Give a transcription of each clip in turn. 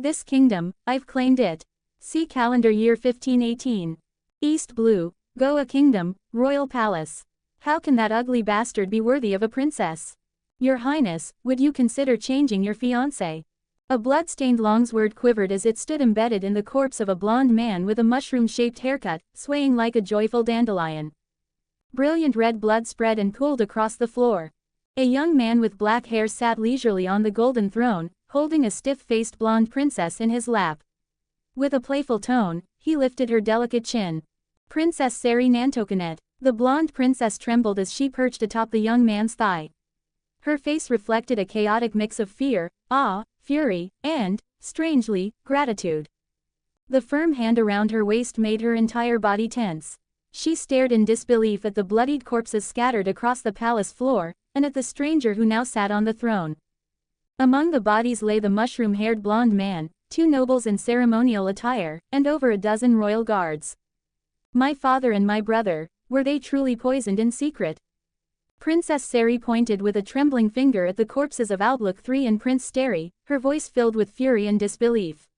This kingdom, I've claimed it. See calendar year 1518. East Blue, Goa Kingdom, Royal Palace. How can that ugly bastard be worthy of a princess? Your Highness, would you consider changing your fiancé? A blood-stained longsword quivered as it stood embedded in the corpse of a blonde man with a mushroom-shaped haircut, swaying like a joyful dandelion. Brilliant red blood spread and pooled across the floor. A young man with black hair sat leisurely on the golden throne, holding a stiff-faced blonde princess in his lap. With a playful tone, he lifted her delicate chin. Princess Sari Nantokanet. The blonde princess trembled as she perched atop the young man's thigh. Her face reflected a chaotic mix of fear, awe, fury, and, strangely, gratitude. The firm hand around her waist made her entire body tense. She stared in disbelief at the bloodied corpses scattered across the palace floor, and at the stranger who now sat on the throne. Among the bodies lay the mushroom-haired blonde man, 2 nobles in ceremonial attire, and over a dozen royal guards. My father and my brother, were they truly poisoned in secret? Princess Sari pointed with a trembling finger at the corpses of Outlook 3 and Prince Steri, her voice filled with fury and disbelief.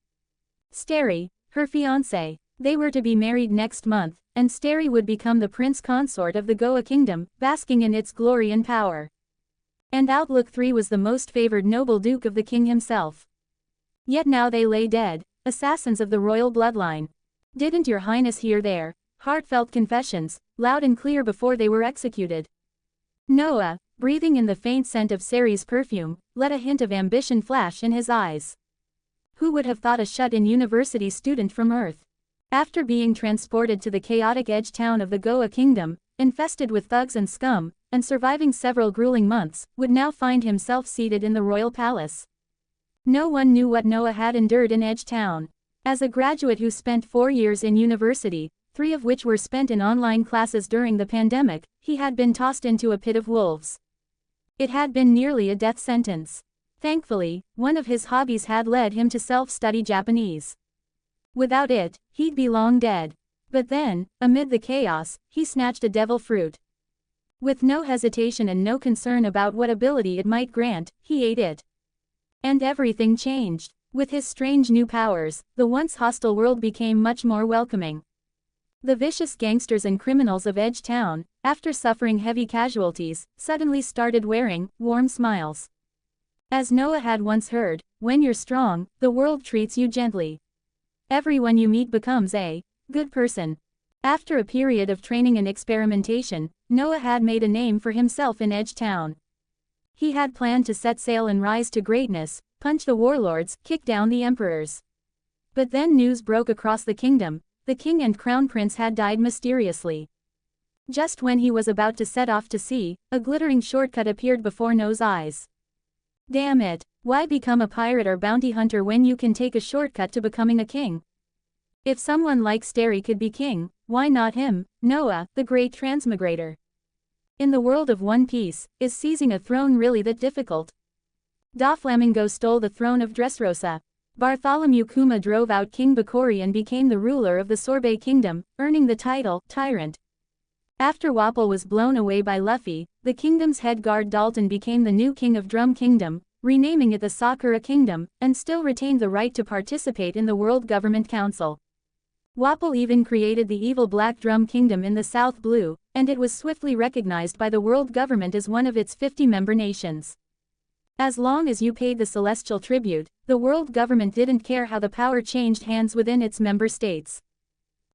Steri, her fiancé. They were to be married next month, and Steri would become the prince consort of the Goa Kingdom, basking in its glory and power. And Outlook 3 was the most favored noble duke of the king himself. Yet now they lay dead, assassins of the royal bloodline. Didn't your highness hear their heartfelt confessions, loud and clear before they were executed? Noah, breathing in the faint scent of Sari's perfume, let a hint of ambition flash in his eyes. Who would have thought a shut-in university student from Earth, after being transported to the chaotic edge town of the Goa Kingdom, infested with thugs and scum, and surviving several grueling months, would now find himself seated in the royal palace? No one knew what Noah had endured in Edge Town. As a graduate who spent 4 years in university, 3 of which were spent in online classes during the pandemic, he had been tossed into a pit of wolves. It had been nearly a death sentence. Thankfully, one of his hobbies had led him to self-study Japanese. Without it, he'd be long dead. But then, amid the chaos, he snatched a devil fruit. With no hesitation and no concern about what ability it might grant, he ate it. And everything changed. With his strange new powers, the once hostile world became much more welcoming. The vicious gangsters and criminals of Edge Town, after suffering heavy casualties, suddenly started wearing warm smiles. As Noah had once heard, when you're strong, the world treats you gently. Everyone you meet becomes a good person. After a period of training and experimentation, Noah had made a name for himself in Edge Town. He had planned to set sail and rise to greatness, punch the warlords, kick down the emperors. But then news broke across the kingdom. The king and crown prince had died mysteriously. Just when he was about to set off to sea, a glittering shortcut appeared before Noah's eyes. Damn it, why become a pirate or bounty hunter when you can take a shortcut to becoming a king? If someone like Steri could be king, why not him, Noah, the great transmigrator? In the world of One Piece, is seizing a throne really that difficult? Doflamingo stole the throne of Dressrosa. Bartholomew Kuma drove out King Bakori and became the ruler of the Sorbet Kingdom, earning the title, Tyrant. After Wapol was blown away by Luffy, the kingdom's head guard Dalton became the new king of Drum Kingdom, renaming it the Sakura Kingdom, and still retained the right to participate in the World Government Council. Wapol even created the evil Black Drum Kingdom in the South Blue, and it was swiftly recognized by the world government as one of its 50 member nations. As long as you paid the celestial tribute, the world government didn't care how the power changed hands within its member states.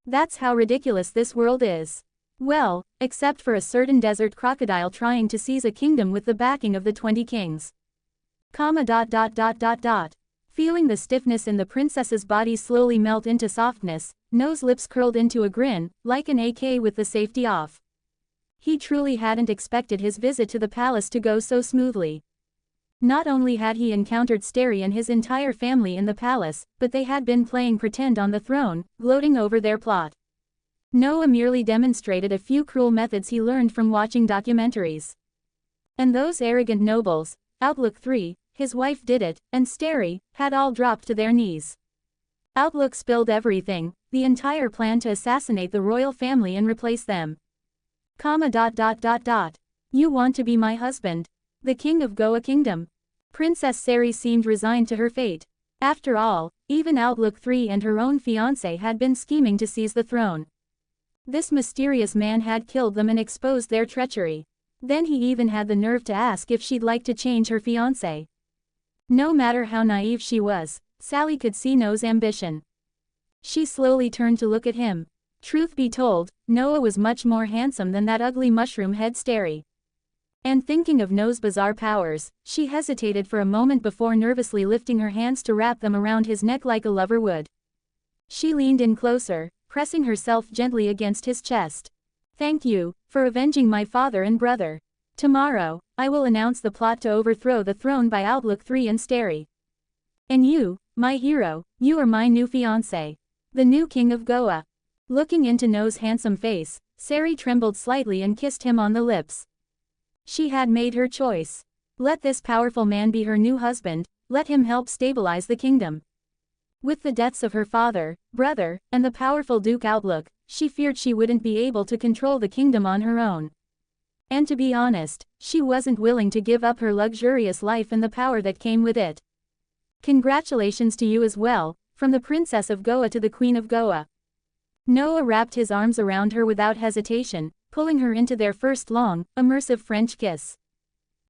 That's how ridiculous this world is. Well, except for a certain desert crocodile trying to seize a kingdom with the backing of the 20 kings. Feeling the stiffness in the princess's body slowly melt into softness, Noah's lips curled into a grin, like an AK with the safety off. He truly hadn't expected his visit to the palace to go so smoothly. Not only had he encountered Steri and his entire family in the palace, but they had been playing pretend on the throne, gloating over their plot. Noah merely demonstrated a few cruel methods he learned from watching documentaries. And those arrogant nobles, Outlook 3, his wife did it, and Steri, had all dropped to their knees. Outlook spilled everything, the entire plan to assassinate the royal family and replace them. You want to be my husband? The king of Goa Kingdom? Princess Sari seemed resigned to her fate. After all, even Outlook 3 and her own fiancé had been scheming to seize the throne. This mysterious man had killed them and exposed their treachery. Then he even had the nerve to ask if she'd like to change her fiancé. No matter how naive she was, Sally could see Noah's ambition. She slowly turned to look at him. Truth be told, Noah was much more handsome than that ugly mushroom head Starry. And thinking of Noah's bizarre powers, she hesitated for a moment before nervously lifting her hands to wrap them around his neck like a lover would. She leaned in closer, pressing herself gently against his chest. "Thank you, for avenging my father and brother. Tomorrow, I will announce the plot to overthrow the throne by Outlook 3 and Starry. And you, my hero, you are my new fiancé. The new king of Goa." Looking into Noah's handsome face, Sari trembled slightly and kissed him on the lips. She had made her choice. Let this powerful man be her new husband, let him help stabilize the kingdom. With the deaths of her father, brother, and the powerful Duke Outlook, she feared she wouldn't be able to control the kingdom on her own. And to be honest, she wasn't willing to give up her luxurious life and the power that came with it. "Congratulations to you as well, from the Princess of Goa to the Queen of Goa." Noah wrapped his arms around her without hesitation, pulling her into their first long, immersive French kiss.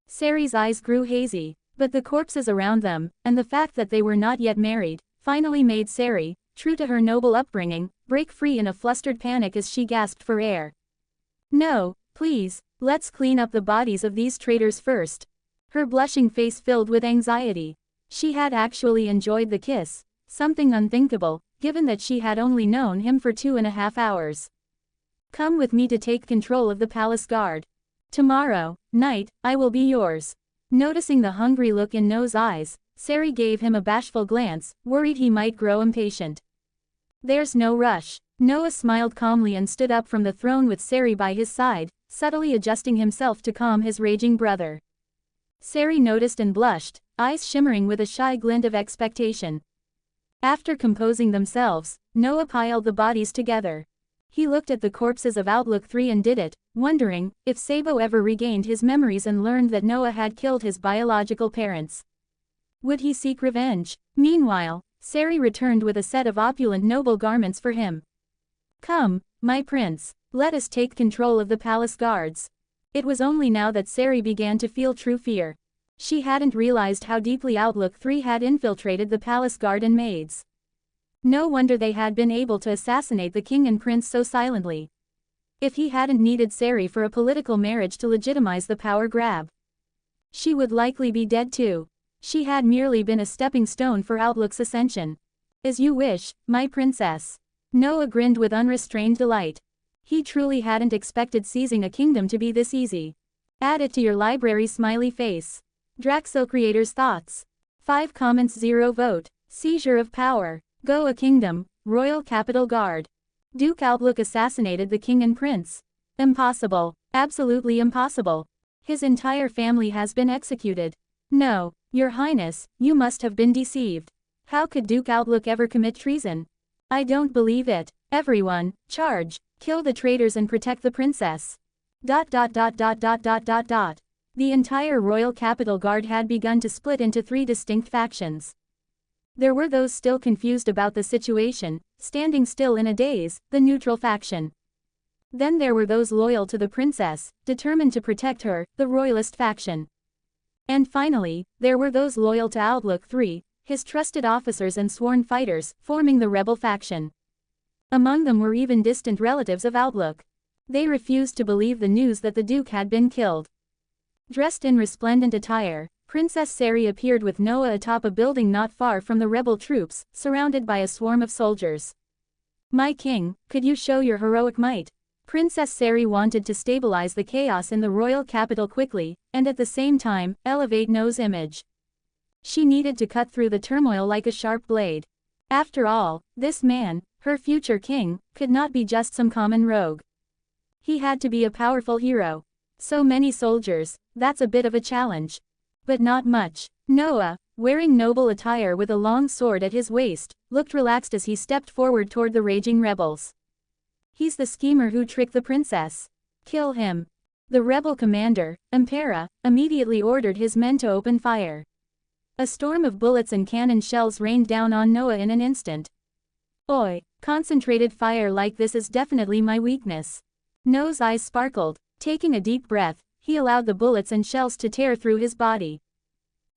Sari's eyes grew hazy, but the corpses around them, and the fact that they were not yet married, finally made Sari, true to her noble upbringing, break free in a flustered panic as she gasped for air. "No, please, let's clean up the bodies of these traitors first." Her blushing face filled with anxiety. She had actually enjoyed the kiss, something unthinkable, given that she had only known him for 2.5 hours. "Come with me to take control of the palace guard. Tomorrow night, I will be yours." Noticing the hungry look in Noah's eyes, Sari gave him a bashful glance, worried he might grow impatient. "There's no rush." Noah smiled calmly and stood up from the throne with Sari by his side, subtly adjusting himself to calm his raging brother. Sari noticed and blushed, eyes shimmering with a shy glint of expectation. After composing themselves, Noah piled the bodies together. He looked at the corpses of Outlook 3 and did it, wondering if Sabo ever regained his memories and learned that Noah had killed his biological parents. Would he seek revenge? Meanwhile, Sari returned with a set of opulent noble garments for him. "Come, my prince, let us take control of the palace guards." It was only now that Sari began to feel true fear. She hadn't realized how deeply Outlook 3 had infiltrated the palace guard and maids. No wonder they had been able to assassinate the king and prince so silently. If he hadn't needed Sari for a political marriage to legitimize the power grab, she would likely be dead too. She had merely been a stepping stone for Outlook's ascension. "As you wish, my princess." Noah grinned with unrestrained delight. He truly hadn't expected seizing a kingdom to be this easy. Add it to your library smiley face. Draxil creators' thoughts. 5 comments 0 vote. Seizure of power. Goa Kingdom, Royal Capital Guard. Duke Outlook assassinated the king and prince. Impossible. Absolutely impossible. His entire family has been executed. No, Your Highness, you must have been deceived. How could Duke Outlook ever commit treason? I don't believe it. Everyone, charge, kill the traitors and protect the princess. ... The entire Royal Capital Guard had begun to split into 3 distinct factions. There were those still confused about the situation, standing still in a daze, the neutral faction. Then there were those loyal to the princess, determined to protect her, the royalist faction. And finally, there were those loyal to Outlook 3, his trusted officers and sworn fighters, forming the rebel faction. Among them were even distant relatives of Outlook. They refused to believe the news that the Duke had been killed. Dressed in resplendent attire, Princess Sari appeared with Noah atop a building not far from the rebel troops, surrounded by a swarm of soldiers. "My king, could you show your heroic might?" Princess Sari wanted to stabilize the chaos in the royal capital quickly, and at the same time, elevate Noah's image. She needed to cut through the turmoil like a sharp blade. After all, this man, her future king, could not be just some common rogue. He had to be a powerful hero. So many soldiers, that's a bit of a challenge. But not much. Noah, wearing noble attire with a long sword at his waist, looked relaxed as he stepped forward toward the raging rebels. "He's the schemer who tricked the princess. Kill him." The rebel commander, Imperial, immediately ordered his men to open fire. A storm of bullets and cannon shells rained down on Noah in an instant. Oi, concentrated fire like this is definitely my weakness. Noah's eyes sparkled. Taking a deep breath, he allowed the bullets and shells to tear through his body.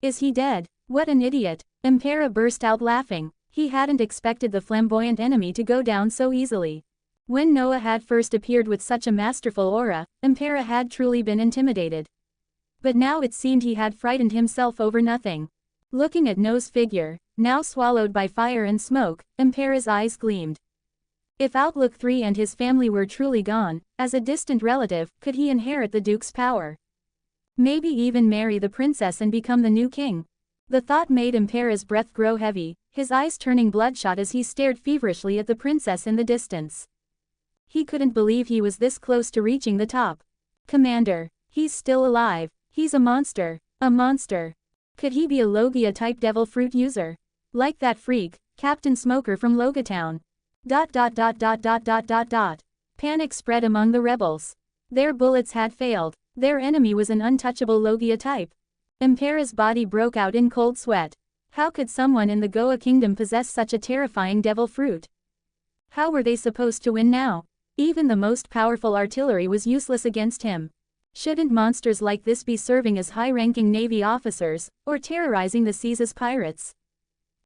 Is he dead? What an idiot! Impera burst out laughing. He hadn't expected the flamboyant enemy to go down so easily. When Noah had first appeared with such a masterful aura, Impera had truly been intimidated. But now it seemed he had frightened himself over nothing. Looking at Noah's figure, now swallowed by fire and smoke, Impera's eyes gleamed. If Outlook 3 and his family were truly gone, as a distant relative, could he inherit the Duke's power? Maybe even marry the princess and become the new king? The thought made Impera's breath grow heavy, his eyes turning bloodshot as he stared feverishly at the princess in the distance. He couldn't believe he was this close to reaching the top. Commander, he's still alive. He's a monster. A monster. Could he be a Logia-type devil fruit user? Like that freak, Captain Smoker from Logatown. Panic spread among the rebels. Their bullets had failed. Their enemy was an untouchable Logia type. Impera's body broke out in cold sweat. How could someone in the Goa kingdom possess such a terrifying devil fruit? How were they supposed to win now? Even the most powerful artillery was useless against him. Shouldn't monsters like this be serving as high-ranking Navy officers, or terrorizing the seas as pirates?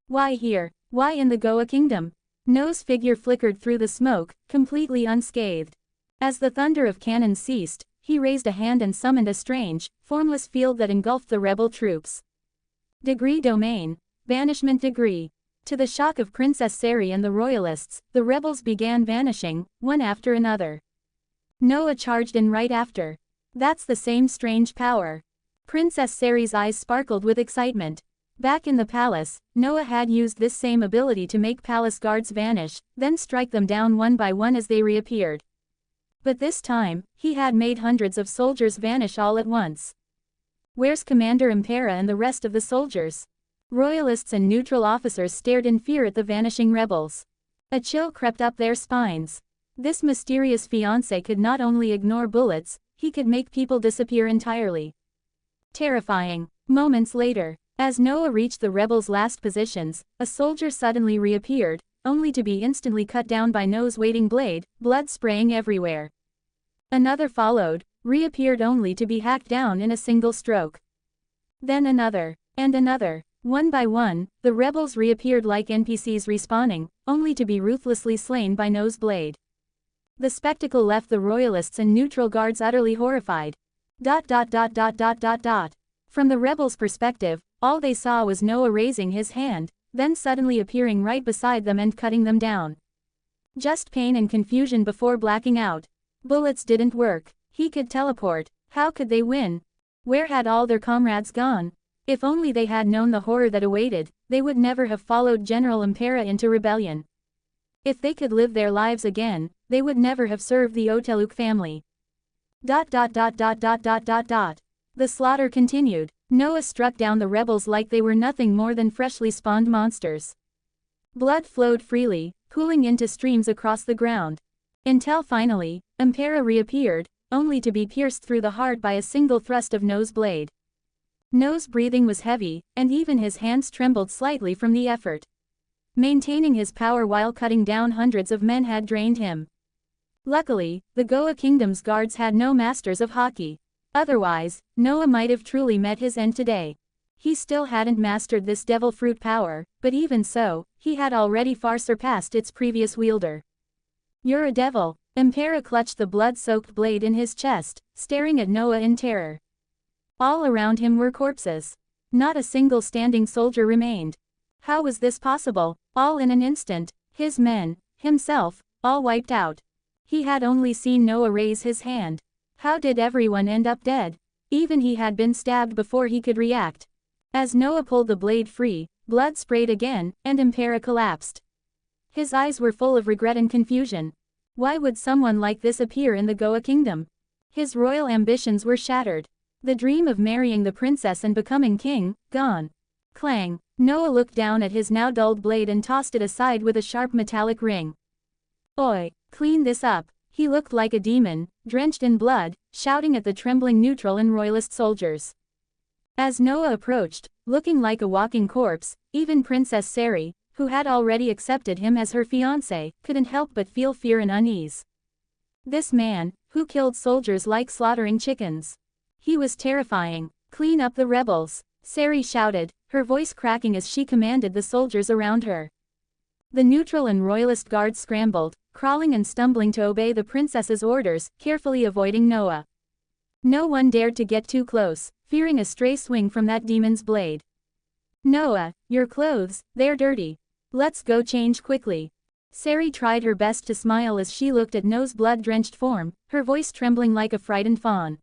Why here? Why in the Goa kingdom? Noah's figure flickered through the smoke, completely unscathed. As the thunder of cannons ceased, he raised a hand and summoned a strange, formless field that engulfed the rebel troops. Degree domain. Banishment degree. To the shock of Princess Sari and the royalists, the rebels began vanishing, one after another. Noah charged in right after. That's the same strange power. Princess Sari's eyes sparkled with excitement. Back in the palace, Noah had used this same ability to make palace guards vanish, then strike them down one by one as they reappeared. But this time, he had made hundreds of soldiers vanish all at once. Where's Commander Impera and the rest of the soldiers? Royalists and neutral officers stared in fear at the vanishing rebels. A chill crept up their spines. This mysterious fiancé could not only ignore bullets, he could make people disappear entirely. Terrifying. Moments later, as Noah reached the rebels' last positions, a soldier suddenly reappeared, only to be instantly cut down by Noah's waiting blade, blood spraying everywhere. Another followed, reappeared only to be hacked down in a single stroke. Then another, and another. One by one, the rebels reappeared like NPCs respawning, only to be ruthlessly slain by Noah's blade. The spectacle left the royalists and neutral guards utterly horrified. From the rebels' perspective, all they saw was Noah raising his hand, then suddenly appearing right beside them and cutting them down. Just pain and confusion before blacking out. Bullets didn't work. He could teleport. How could they win? Where had all their comrades gone? If only they had known the horror that awaited, they would never have followed General Impera into rebellion. If they could live their lives again, they would never have served the Oteluk family. The slaughter continued. Noah struck down the rebels like they were nothing more than freshly spawned monsters. Blood flowed freely, pooling into streams across the ground. Until finally, Impera reappeared, only to be pierced through the heart by a single thrust of Noah's blade. Noah's breathing was heavy, and even his hands trembled slightly from the effort. Maintaining his power while cutting down hundreds of men had drained him. Luckily, the Goa Kingdom's guards had no masters of hockey. Otherwise, Noah might have truly met his end today. He still hadn't mastered this devil fruit power, but even so, he had already far surpassed its previous wielder. You're a devil. Impera clutched the blood-soaked blade in his chest, staring at Noah in terror. All around him were corpses. Not a single standing soldier remained. How was this possible? All in an instant, his men, himself, all wiped out. He had only seen Noah raise his hand. How did everyone end up dead? Even he had been stabbed before he could react. As Noah pulled the blade free, blood sprayed again, and Impera collapsed. His eyes were full of regret and confusion. Why would someone like this appear in the Goa kingdom? His royal ambitions were shattered. The dream of marrying the princess and becoming king, gone. Clang. Noah looked down at his now dulled blade and tossed it aside with a sharp metallic ring. Oi, clean this up. He looked like a demon, drenched in blood, shouting at the trembling neutral and royalist soldiers. As Noah approached, looking like a walking corpse. Even Princess Seri, who had already accepted him as her fiancé, couldn't help but feel fear and unease. This man, who killed soldiers like slaughtering chickens. He was terrifying. "Clean up the rebels," Seri shouted, her voice cracking as she commanded the soldiers around her. The neutral and royalist guards scrambled, crawling and stumbling to obey the princess's orders, carefully avoiding Noah. No one dared to get too close, fearing a stray swing from that demon's blade. "Noah, your clothes, they're dirty. Let's go change quickly." Seri tried her best to smile as she looked at Noah's blood-drenched form, her voice trembling like a frightened fawn.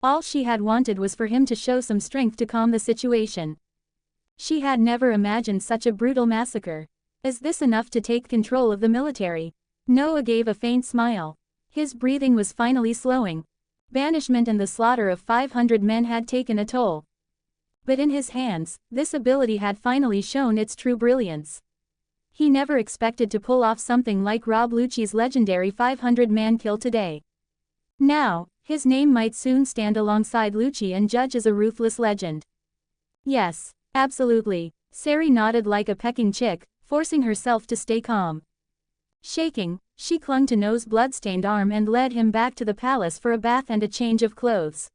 All she had wanted was for him to show some strength to calm the situation. She had never imagined such a brutal massacre. Is this enough to take control of the military? Noah gave a faint smile. His breathing was finally slowing. Banishment and the slaughter of 500 men had taken a toll. But in his hands, this ability had finally shown its true brilliance. He never expected to pull off something like Rob Lucci's legendary 500-man kill today. Now, his name might soon stand alongside Lucci and judge as a ruthless legend. Yes, absolutely, Seri nodded like a pecking chick, forcing herself to stay calm. Shaking, she clung to Noah's bloodstained arm and led him back to the palace for a bath and a change of clothes.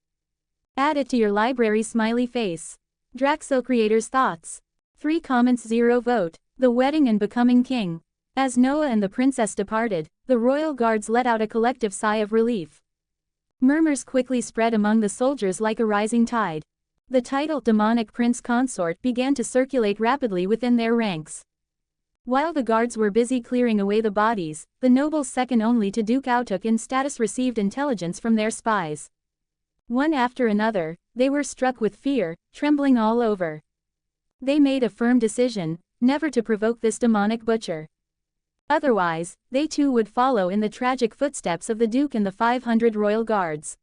Add it to your library smiley face. Draxil creators' thoughts. 3 comments 0 vote. The wedding and becoming king. As Noah and the princess departed, the royal guards let out a collective sigh of relief. Murmurs quickly spread among the soldiers like a rising tide. The title demonic prince consort began to circulate rapidly within their ranks. While the guards were busy clearing away the bodies, the nobles second only to Duke Autuk in status received intelligence from their spies. One after another, they were struck with fear, trembling all over. They made a firm decision, never to provoke this demonic butcher. Otherwise, they too would follow in the tragic footsteps of the Duke and the 500 royal guards.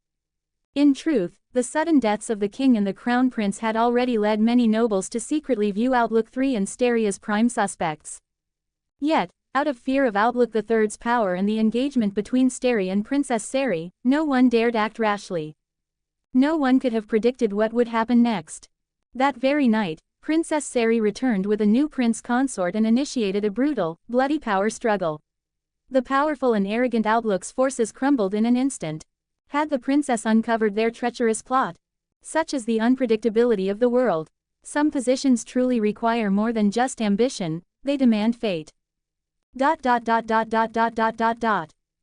In truth, the sudden deaths of the king and the crown prince had already led many nobles to secretly view Outlook 3 and Steri as prime suspects. Yet, out of fear of Outlook III's power and the engagement between Steri and Princess Seri, no one dared act rashly. No one could have predicted what would happen next. That very night, Princess Seri returned with a new prince consort and initiated a brutal, bloody power struggle. The powerful and arrogant Outlook's forces crumbled in an instant. Had the princess uncovered their treacherous plot? Such is the unpredictability of the world. Some positions truly require more than just ambition, they demand fate. The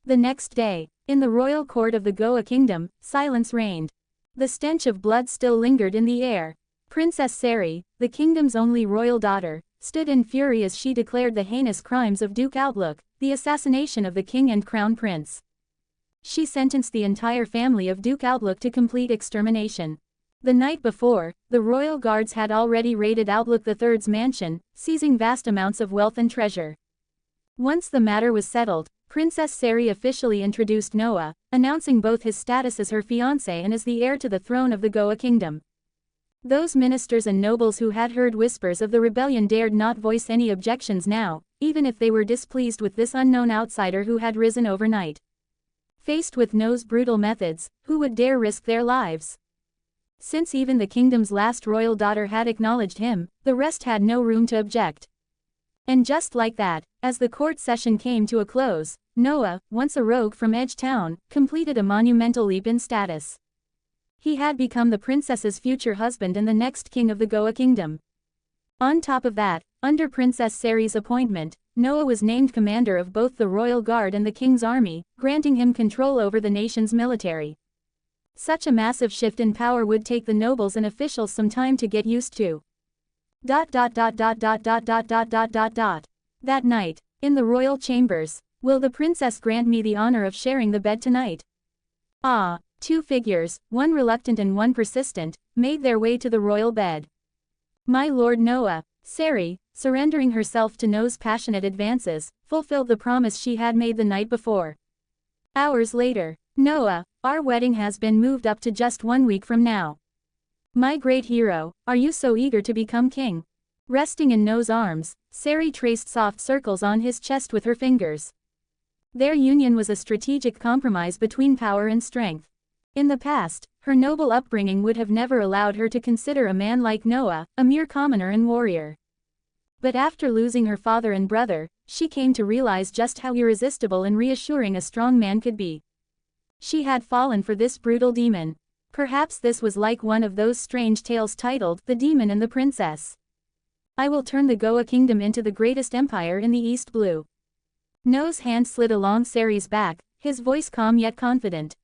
next day, in the royal court of the Goa kingdom, silence reigned. The stench of blood still lingered in the air. Princess Seri, the kingdom's only royal daughter, stood in fury as she declared the heinous crimes of Duke Outlook, the assassination of the king and crown prince. She sentenced the entire family of Duke Outlook to complete extermination. The night before, the royal guards had already raided Outlook III's mansion, seizing vast amounts of wealth and treasure. Once the matter was settled, Princess Seri officially introduced Noah, announcing both his status as her fiancé and as the heir to the throne of the Goa kingdom. Those ministers and nobles who had heard whispers of the rebellion dared not voice any objections now, even if they were displeased with this unknown outsider who had risen overnight. Faced with Noah's brutal methods, who would dare risk their lives? Since even the kingdom's last royal daughter had acknowledged him, the rest had no room to object. And just like that, as the court session came to a close, Noah, once a rogue from Edge Town, completed a monumental leap in status. He had become the princess's future husband and the next king of the Goa kingdom. On top of that, under Princess Seri's appointment, Noah was named commander of both the royal guard and the king's army, granting him control over the nation's military. Such a massive shift in power would take the nobles and officials some time to get used to. That night, in the royal chambers, will the princess grant me the honor of sharing the bed tonight? Ah, 2 figures, one reluctant and one persistent, made their way to the royal bed. My lord Noah, Seri, surrendering herself to Noah's passionate advances, fulfilled the promise she had made the night before. Hours later, Noah, our wedding has been moved up to just 1 week from now. My great hero, are you so eager to become king? Resting in Noah's arms, Seri traced soft circles on his chest with her fingers. Their union was a strategic compromise between power and strength. In the past, her noble upbringing would have never allowed her to consider a man like Noah a mere commoner and warrior. But after losing her father and brother, she came to realize just how irresistible and reassuring a strong man could be. She had fallen for this brutal demon. Perhaps this was like one of those strange tales titled The Demon and the Princess. I will turn the Goa kingdom into the greatest empire in the East Blue. Noah's hand slid along Sari's back, his voice calm yet confident.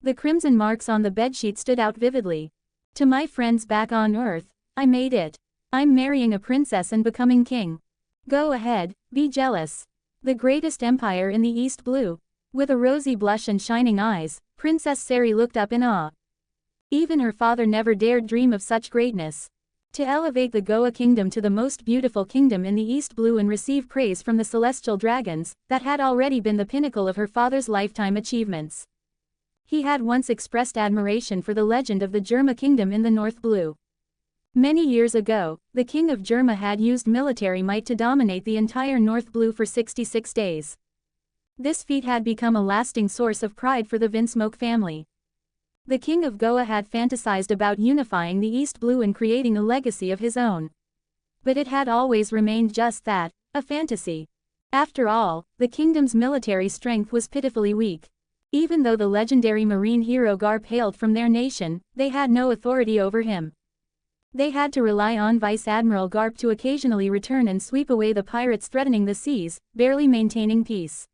The crimson marks on the bedsheet stood out vividly. To my friends back on Earth, I made it. I'm marrying a princess and becoming king. Go ahead, be jealous. The greatest empire in the East Blue. With a rosy blush and shining eyes, Princess Sari looked up in awe. Even her father never dared dream of such greatness. To elevate the Goa kingdom to the most beautiful kingdom in the East Blue and receive praise from the celestial dragons, that had already been the pinnacle of her father's lifetime achievements. He had once expressed admiration for the legend of the Germa kingdom in the North Blue. Many years ago, the king of Germa had used military might to dominate the entire North Blue for 66 days. This feat had become a lasting source of pride for the Vinsmoke family. The king of Goa had fantasized about unifying the East Blue and creating a legacy of his own. But it had always remained just that, a fantasy. After all, the kingdom's military strength was pitifully weak. Even though the legendary marine hero Garp hailed from their nation, they had no authority over him. They had to rely on Vice Admiral Garp to occasionally return and sweep away the pirates threatening the seas, barely maintaining peace.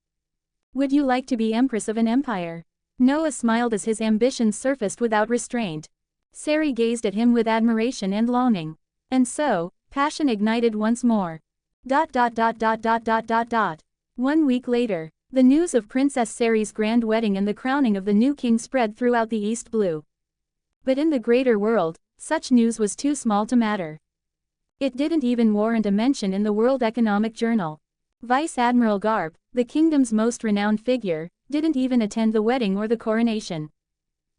Would you like to be empress of an empire? Noah smiled as his ambitions surfaced without restraint. Sari gazed at him with admiration and longing. And so, passion ignited once more. 1 week later, the news of Princess Sari's grand wedding and the crowning of the new king spread throughout the East Blue. But in the greater world, such news was too small to matter. It didn't even warrant a mention in the World Economic Journal. Vice Admiral Garp, the kingdom's most renowned figure, didn't even attend the wedding or the coronation.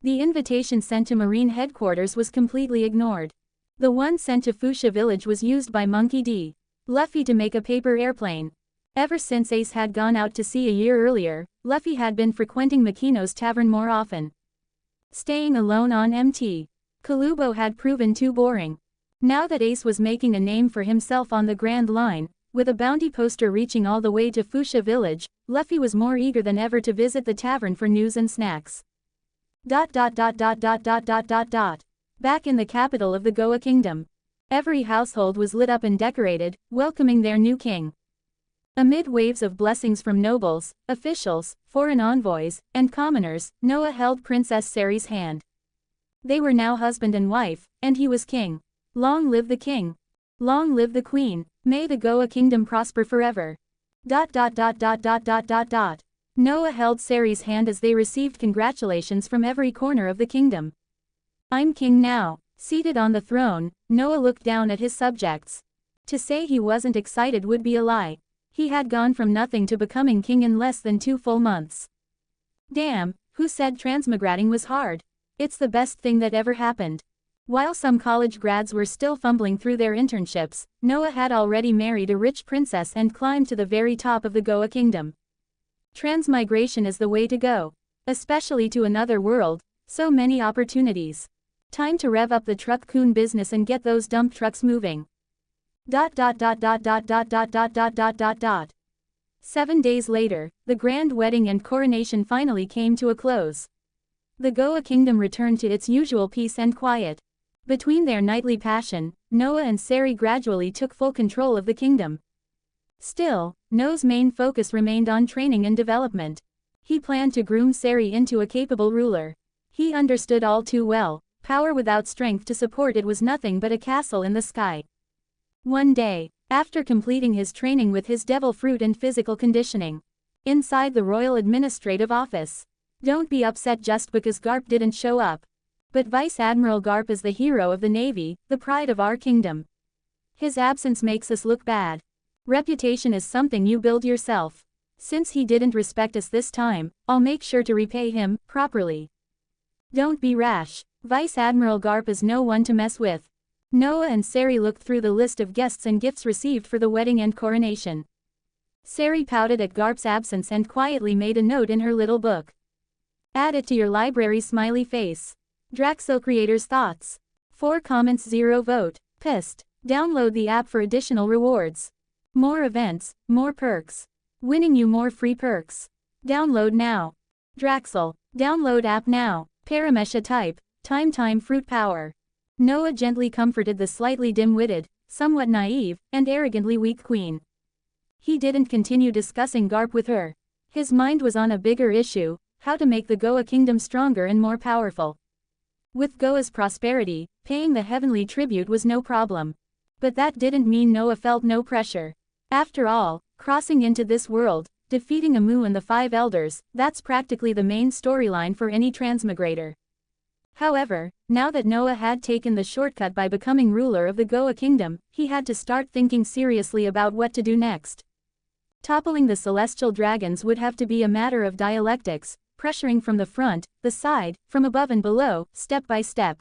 The invitation sent to Marine headquarters was completely ignored. The one sent to Fuchsia village was used by Monkey D. Luffy to make a paper airplane. Ever since Ace had gone out to sea a year earlier, Luffy had been frequenting Makino's tavern more often. Staying alone on Mt. Kalubo had proven too boring. Now that Ace was making a name for himself on the Grand Line, with a bounty poster reaching all the way to Fuchsia village, Luffy was more eager than ever to visit the tavern for news and snacks. Back in the capital of the Goa kingdom. Every household was lit up and decorated, welcoming their new king. Amid waves of blessings from nobles, officials, foreign envoys, and commoners, Noah held Princess Sari's hand. They were now husband and wife, and he was king. Long live the king. Long live the queen. May the Goa kingdom prosper forever. Noah held Sari's hand as they received congratulations from every corner of the kingdom. I'm king now. Seated on the throne, Noah looked down at his subjects. To say he wasn't excited would be a lie. He had gone from nothing to becoming king in less than 2 full months. Damn, who said transmigrating was hard? It's the best thing that ever happened. While some college grads were still fumbling through their internships, Noah had already married a rich princess and climbed to the very top of the Goa kingdom. Transmigration is the way to go. Especially to another world, so many opportunities. Time to rev up the truck-coon business and get those dump trucks moving. 7 days later, the grand wedding and coronation finally came to a close. The Goa kingdom returned to its usual peace and quiet. Between their nightly passion, Noah and Sari gradually took full control of the kingdom. Still, Noah's main focus remained on training and development. He planned to groom Sari into a capable ruler. He understood all too well, power without strength to support it was nothing but a castle in the sky. One day, after completing his training with his devil fruit and physical conditioning, inside the Royal Administrative Office. Don't be upset just because Garp didn't show up. But Vice Admiral Garp is the hero of the Navy, the pride of our kingdom. His absence makes us look bad. Reputation is something you build yourself. Since he didn't respect us this time, I'll make sure to repay him, properly. Don't be rash. Vice Admiral Garp is no one to mess with. Noah and Sari looked through the list of guests and gifts received for the wedding and coronation. Sari pouted at Garp's absence and quietly made a note in her little book. Add it to your library smiley face. Draxil creators thoughts. 4 comments 0 vote. Pissed. Download the app for additional rewards. More events, more perks. Winning you more free perks. Download now. Draxil. Download app now. Paramesha type. Time fruit power. Noah gently comforted the slightly dim-witted, somewhat naive, and arrogantly weak queen. He didn't continue discussing Garp with her. His mind was on a bigger issue, how to make the Goa kingdom stronger and more powerful. With Goa's prosperity, paying the heavenly tribute was no problem. But that didn't mean Noah felt no pressure. After all, crossing into this world, defeating Amu and the 5 elders, that's practically the main storyline for any transmigrator. However, now that Noah had taken the shortcut by becoming ruler of the Goa kingdom, he had to start thinking seriously about what to do next. Toppling the celestial dragons would have to be a matter of dialectics, pressuring from the front, the side, from above and below, step by step.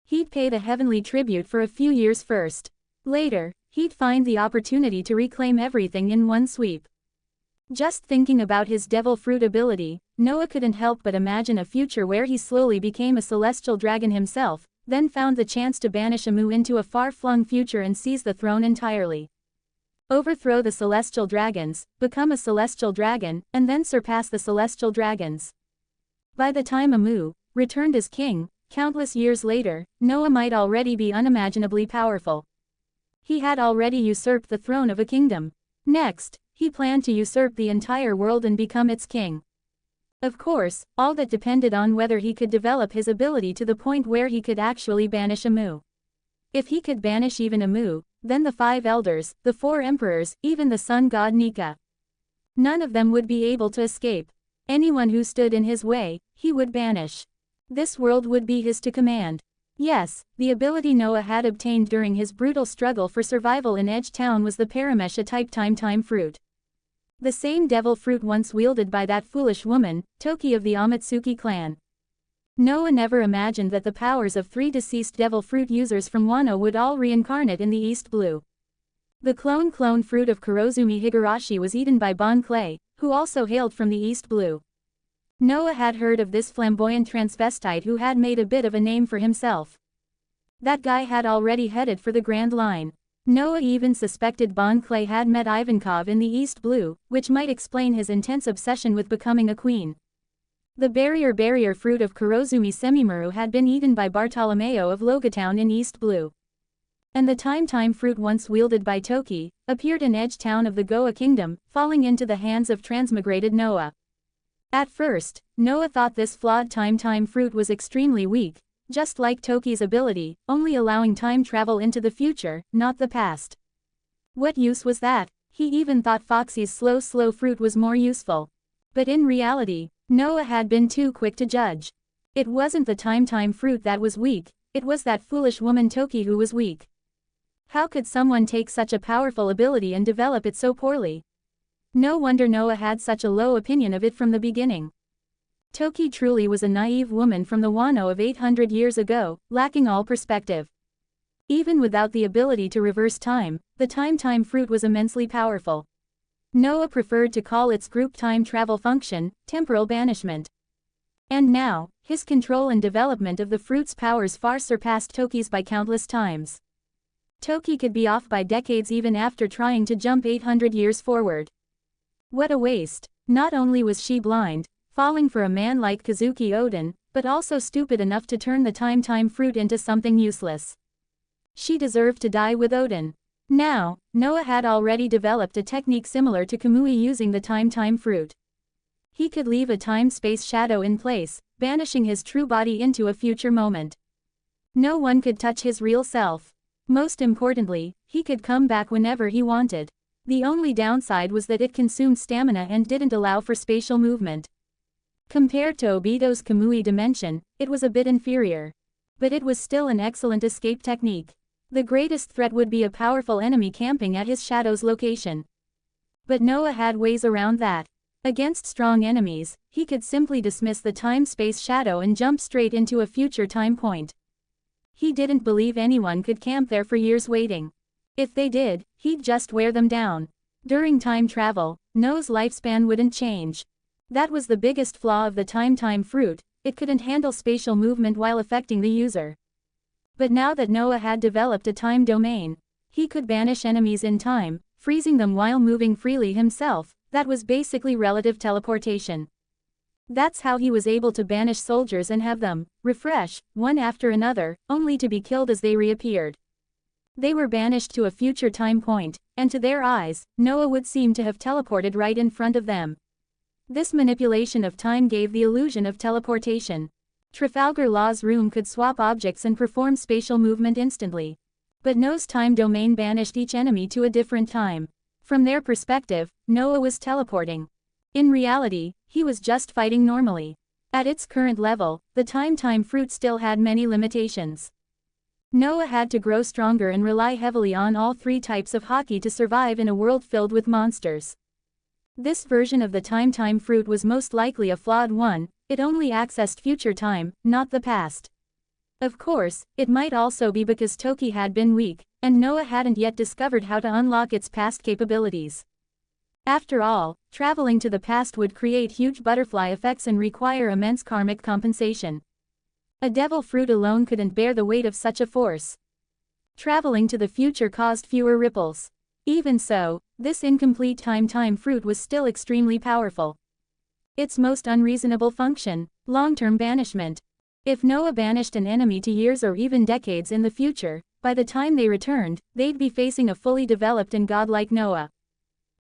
He'd pay the heavenly tribute for a few years first. Later, he'd find the opportunity to reclaim everything in one sweep. Just thinking about his devil fruit ability, Noah couldn't help but imagine a future where he slowly became a celestial dragon himself, then found the chance to banish Amu into a far-flung future and seize the throne entirely. Overthrow the celestial dragons, become a celestial dragon, and then surpass the celestial dragons. By the time Amu returned as king, countless years later, Noah might already be unimaginably powerful. He had already usurped the throne of a kingdom. Next, he planned to usurp the entire world and become its king. Of course, all that depended on whether he could develop his ability to the point where he could actually banish Amu. If he could banish even Amu, then the 5 elders, the 4 emperors, even the sun god Nika. None of them would be able to escape. Anyone who stood in his way, he would banish. This world would be his to command. Yes, the ability Noah had obtained during his brutal struggle for survival in Edge Town was the Paramesha type time fruit. The same devil fruit once wielded by that foolish woman, Toki of the Amatsuki clan. Noah never imagined that the powers of 3 deceased devil fruit users from Wano would all reincarnate in the East Blue. The clone fruit of Kurozumi Higurashi was eaten by Bon Clay, who also hailed from the East Blue. Noah had heard of this flamboyant transvestite who had made a bit of a name for himself. That guy had already headed for the Grand Line. Noah even suspected Bon Clay had met Ivankov in the East Blue, which might explain his intense obsession with becoming a queen. The barrier fruit of Kurozumi Semimaru had been eaten by Bartolomeo of Logatown in East Blue. And the time fruit once wielded by Toki, appeared in Edge Town of the Goa Kingdom, falling into the hands of transmigrated Noah. At first, Noah thought this flawed time fruit was extremely weak, just like Toki's ability, only allowing time travel into the future, not the past. What use was that? He even thought Foxy's slow fruit was more useful. But in reality, Noah had been too quick to judge. It wasn't the time fruit that was weak, it was that foolish woman Toki who was weak. How could someone take such a powerful ability and develop it so poorly? No wonder Noah had such a low opinion of it from the beginning. Toki truly was a naive woman from the Wano of 800 years ago, lacking all perspective. Even without the ability to reverse time, the time fruit was immensely powerful. Noah preferred to call its group time travel function, temporal banishment. And now, his control and development of the fruit's powers far surpassed Toki's by countless times. Toki could be off by decades even after trying to jump 800 years forward. What a waste. Not only was she blind, falling for a man like Kazuki Oden, but also stupid enough to turn the time fruit into something useless. She deserved to die with Oden. Now, Noah had already developed a technique similar to Kamui using the time fruit. He could leave a time-space shadow in place, banishing his true body into a future moment. No one could touch his real self. Most importantly, he could come back whenever he wanted. The only downside was that it consumed stamina and didn't allow for spatial movement. Compared to Obito's Kamui dimension, it was a bit inferior. But it was still an excellent escape technique. The greatest threat would be a powerful enemy camping at his shadow's location. But Noah had ways around that. Against strong enemies, he could simply dismiss the time-space shadow and jump straight into a future time point. He didn't believe anyone could camp there for years waiting. If they did, he'd just wear them down. During time travel, Noah's lifespan wouldn't change. That was the biggest flaw of the time fruit, it couldn't handle spatial movement while affecting the user. But now that Noah had developed a time domain, he could banish enemies in time, freezing them while moving freely himself. That was basically relative teleportation. That's how he was able to banish soldiers and have them refresh, one after another, only to be killed as they reappeared. They were banished to a future time point, and to their eyes, Noah would seem to have teleported right in front of them. This manipulation of time gave the illusion of teleportation. Trafalgar Law's room could swap objects and perform spatial movement instantly. But Noah's time domain banished each enemy to a different time. From their perspective, Noah was teleporting. In reality, he was just fighting normally. At its current level, the time fruit still had many limitations. Noah had to grow stronger and rely heavily on all three types of hockey to survive in a world filled with monsters. This version of the time fruit was most likely a flawed one, it only accessed future time, not the past. Of course, it might also be because Toki had been weak, and Noah hadn't yet discovered how to unlock its past capabilities. After all, traveling to the past would create huge butterfly effects and require immense karmic compensation. A devil fruit alone couldn't bear the weight of such a force. Traveling to the future caused fewer ripples. Even so, this incomplete time fruit was still extremely powerful. Its most unreasonable function, long-term banishment. If Noah banished an enemy to years or even decades in the future, by the time they returned, they'd be facing a fully developed and godlike Noah.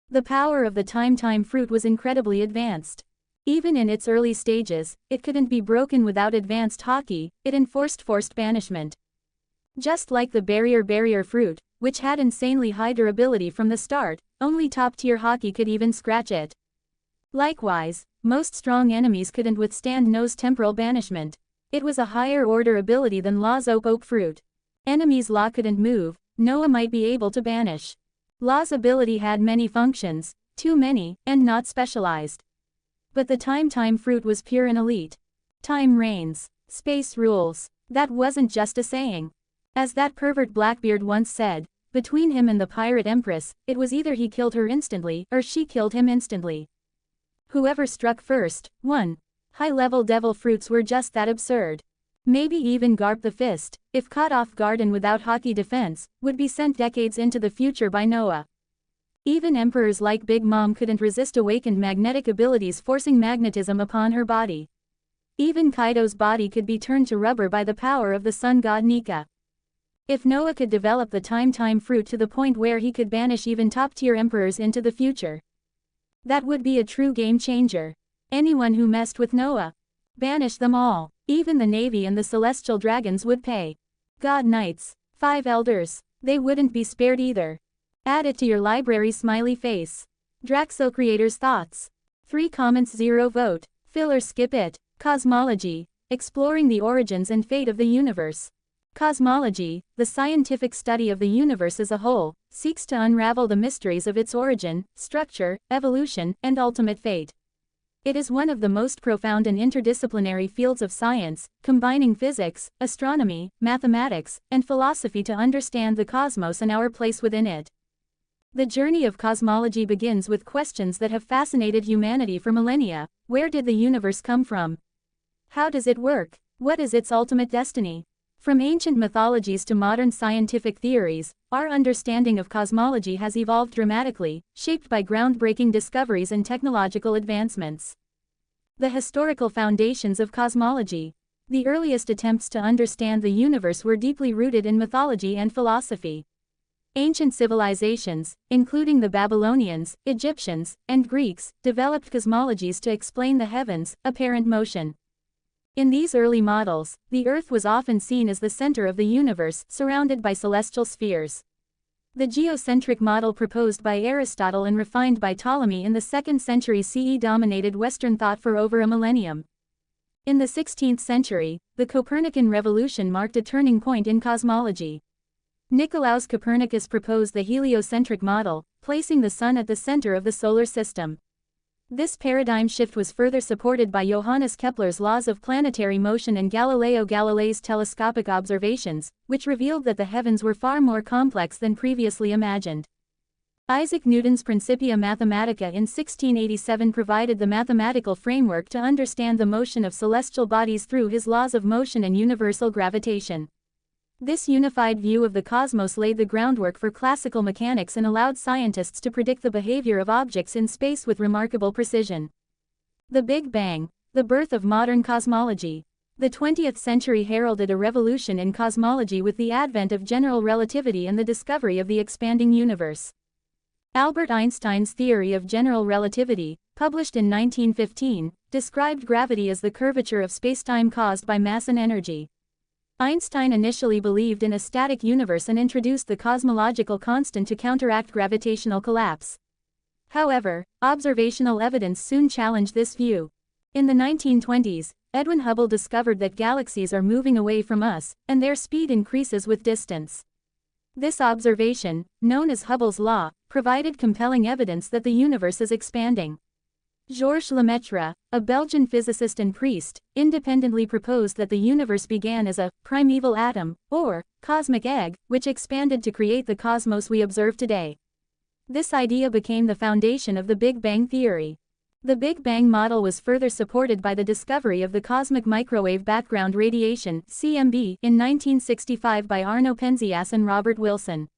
The power of the time fruit was incredibly advanced. Even in its early stages, it couldn't be broken without advanced hockey, it enforced forced banishment. Just like the barrier fruit, which had insanely high durability from the start, only top-tier hockey could even scratch it. Likewise, most strong enemies couldn't withstand Noah's temporal banishment. It was a higher-order ability than Law's oak fruit. Enemies Law couldn't move, Noah might be able to banish. Law's ability had many functions, too many, and not specialized. But the time fruit was pure and elite. Time reigns. Space rules. That wasn't just a saying. As that pervert Blackbeard once said, between him and the pirate empress, it was either he killed her instantly or she killed him instantly. Whoever struck first, won. High-level devil fruits were just that absurd. Maybe even Garp the Fist, if caught off guard and without hockey defense, would be sent decades into the future by Noah. Even emperors like Big Mom couldn't resist awakened magnetic abilities forcing magnetism upon her body. Even Kaido's body could be turned to rubber by the power of the sun god Nika. If Noah could develop the time fruit to the point where he could banish even top-tier emperors into the future, that would be a true game changer. Anyone who messed with Noah, banish them all. Even the Navy and the Celestial Dragons would pay. God Knights, 5 Elders, they wouldn't be spared either. Add it to your library smiley face. Draxil creators' thoughts. 3 comments 0 vote, fill or skip it. Cosmology, exploring the origins and fate of the universe. Cosmology, the scientific study of the universe as a whole, seeks to unravel the mysteries of its origin, structure, evolution, and ultimate fate. It is one of the most profound and interdisciplinary fields of science, combining physics, astronomy, mathematics, and philosophy to understand the cosmos and our place within it. The journey of cosmology begins with questions that have fascinated humanity for millennia. Where did the universe come from? How does it work? What is its ultimate destiny? From ancient mythologies to modern scientific theories, our understanding of cosmology has evolved dramatically, shaped by groundbreaking discoveries and technological advancements. The historical foundations of cosmology. The earliest attempts to understand the universe were deeply rooted in mythology and philosophy. Ancient civilizations, including the Babylonians, Egyptians, and Greeks, developed cosmologies to explain the heavens' apparent motion. In these early models, the Earth was often seen as the center of the universe, surrounded by celestial spheres. The geocentric model proposed by Aristotle and refined by Ptolemy in the 2nd century CE dominated Western thought for over a millennium. In the 16th century, the Copernican revolution marked a turning point in cosmology. Nicolaus Copernicus proposed the heliocentric model, placing the Sun at the center of the solar system. This paradigm shift was further supported by Johannes Kepler's laws of planetary motion and Galileo Galilei's telescopic observations, which revealed that the heavens were far more complex than previously imagined. Isaac Newton's Principia Mathematica in 1687 provided the mathematical framework to understand the motion of celestial bodies through his laws of motion and universal gravitation. This unified view of the cosmos laid the groundwork for classical mechanics and allowed scientists to predict the behavior of objects in space with remarkable precision. The Big Bang, the birth of modern cosmology. The 20th century heralded a revolution in cosmology with the advent of general relativity and the discovery of the expanding universe. Albert Einstein's theory of general relativity, published in 1915, described gravity as the curvature of spacetime caused by mass and energy. Einstein initially believed in a static universe and introduced the cosmological constant to counteract gravitational collapse. However, observational evidence soon challenged this view. In the 1920s, Edwin Hubble discovered that galaxies are moving away from us, and their speed increases with distance. This observation, known as Hubble's law, provided compelling evidence that the universe is expanding. Georges Lemaitre, a Belgian physicist and priest, independently proposed that the universe began as a primeval atom, or cosmic egg, which expanded to create the cosmos we observe today. This idea became the foundation of the Big Bang theory. The Big Bang model was further supported by the discovery of the cosmic microwave background radiation (CMB) in 1965 by Arno Penzias and Robert Wilson.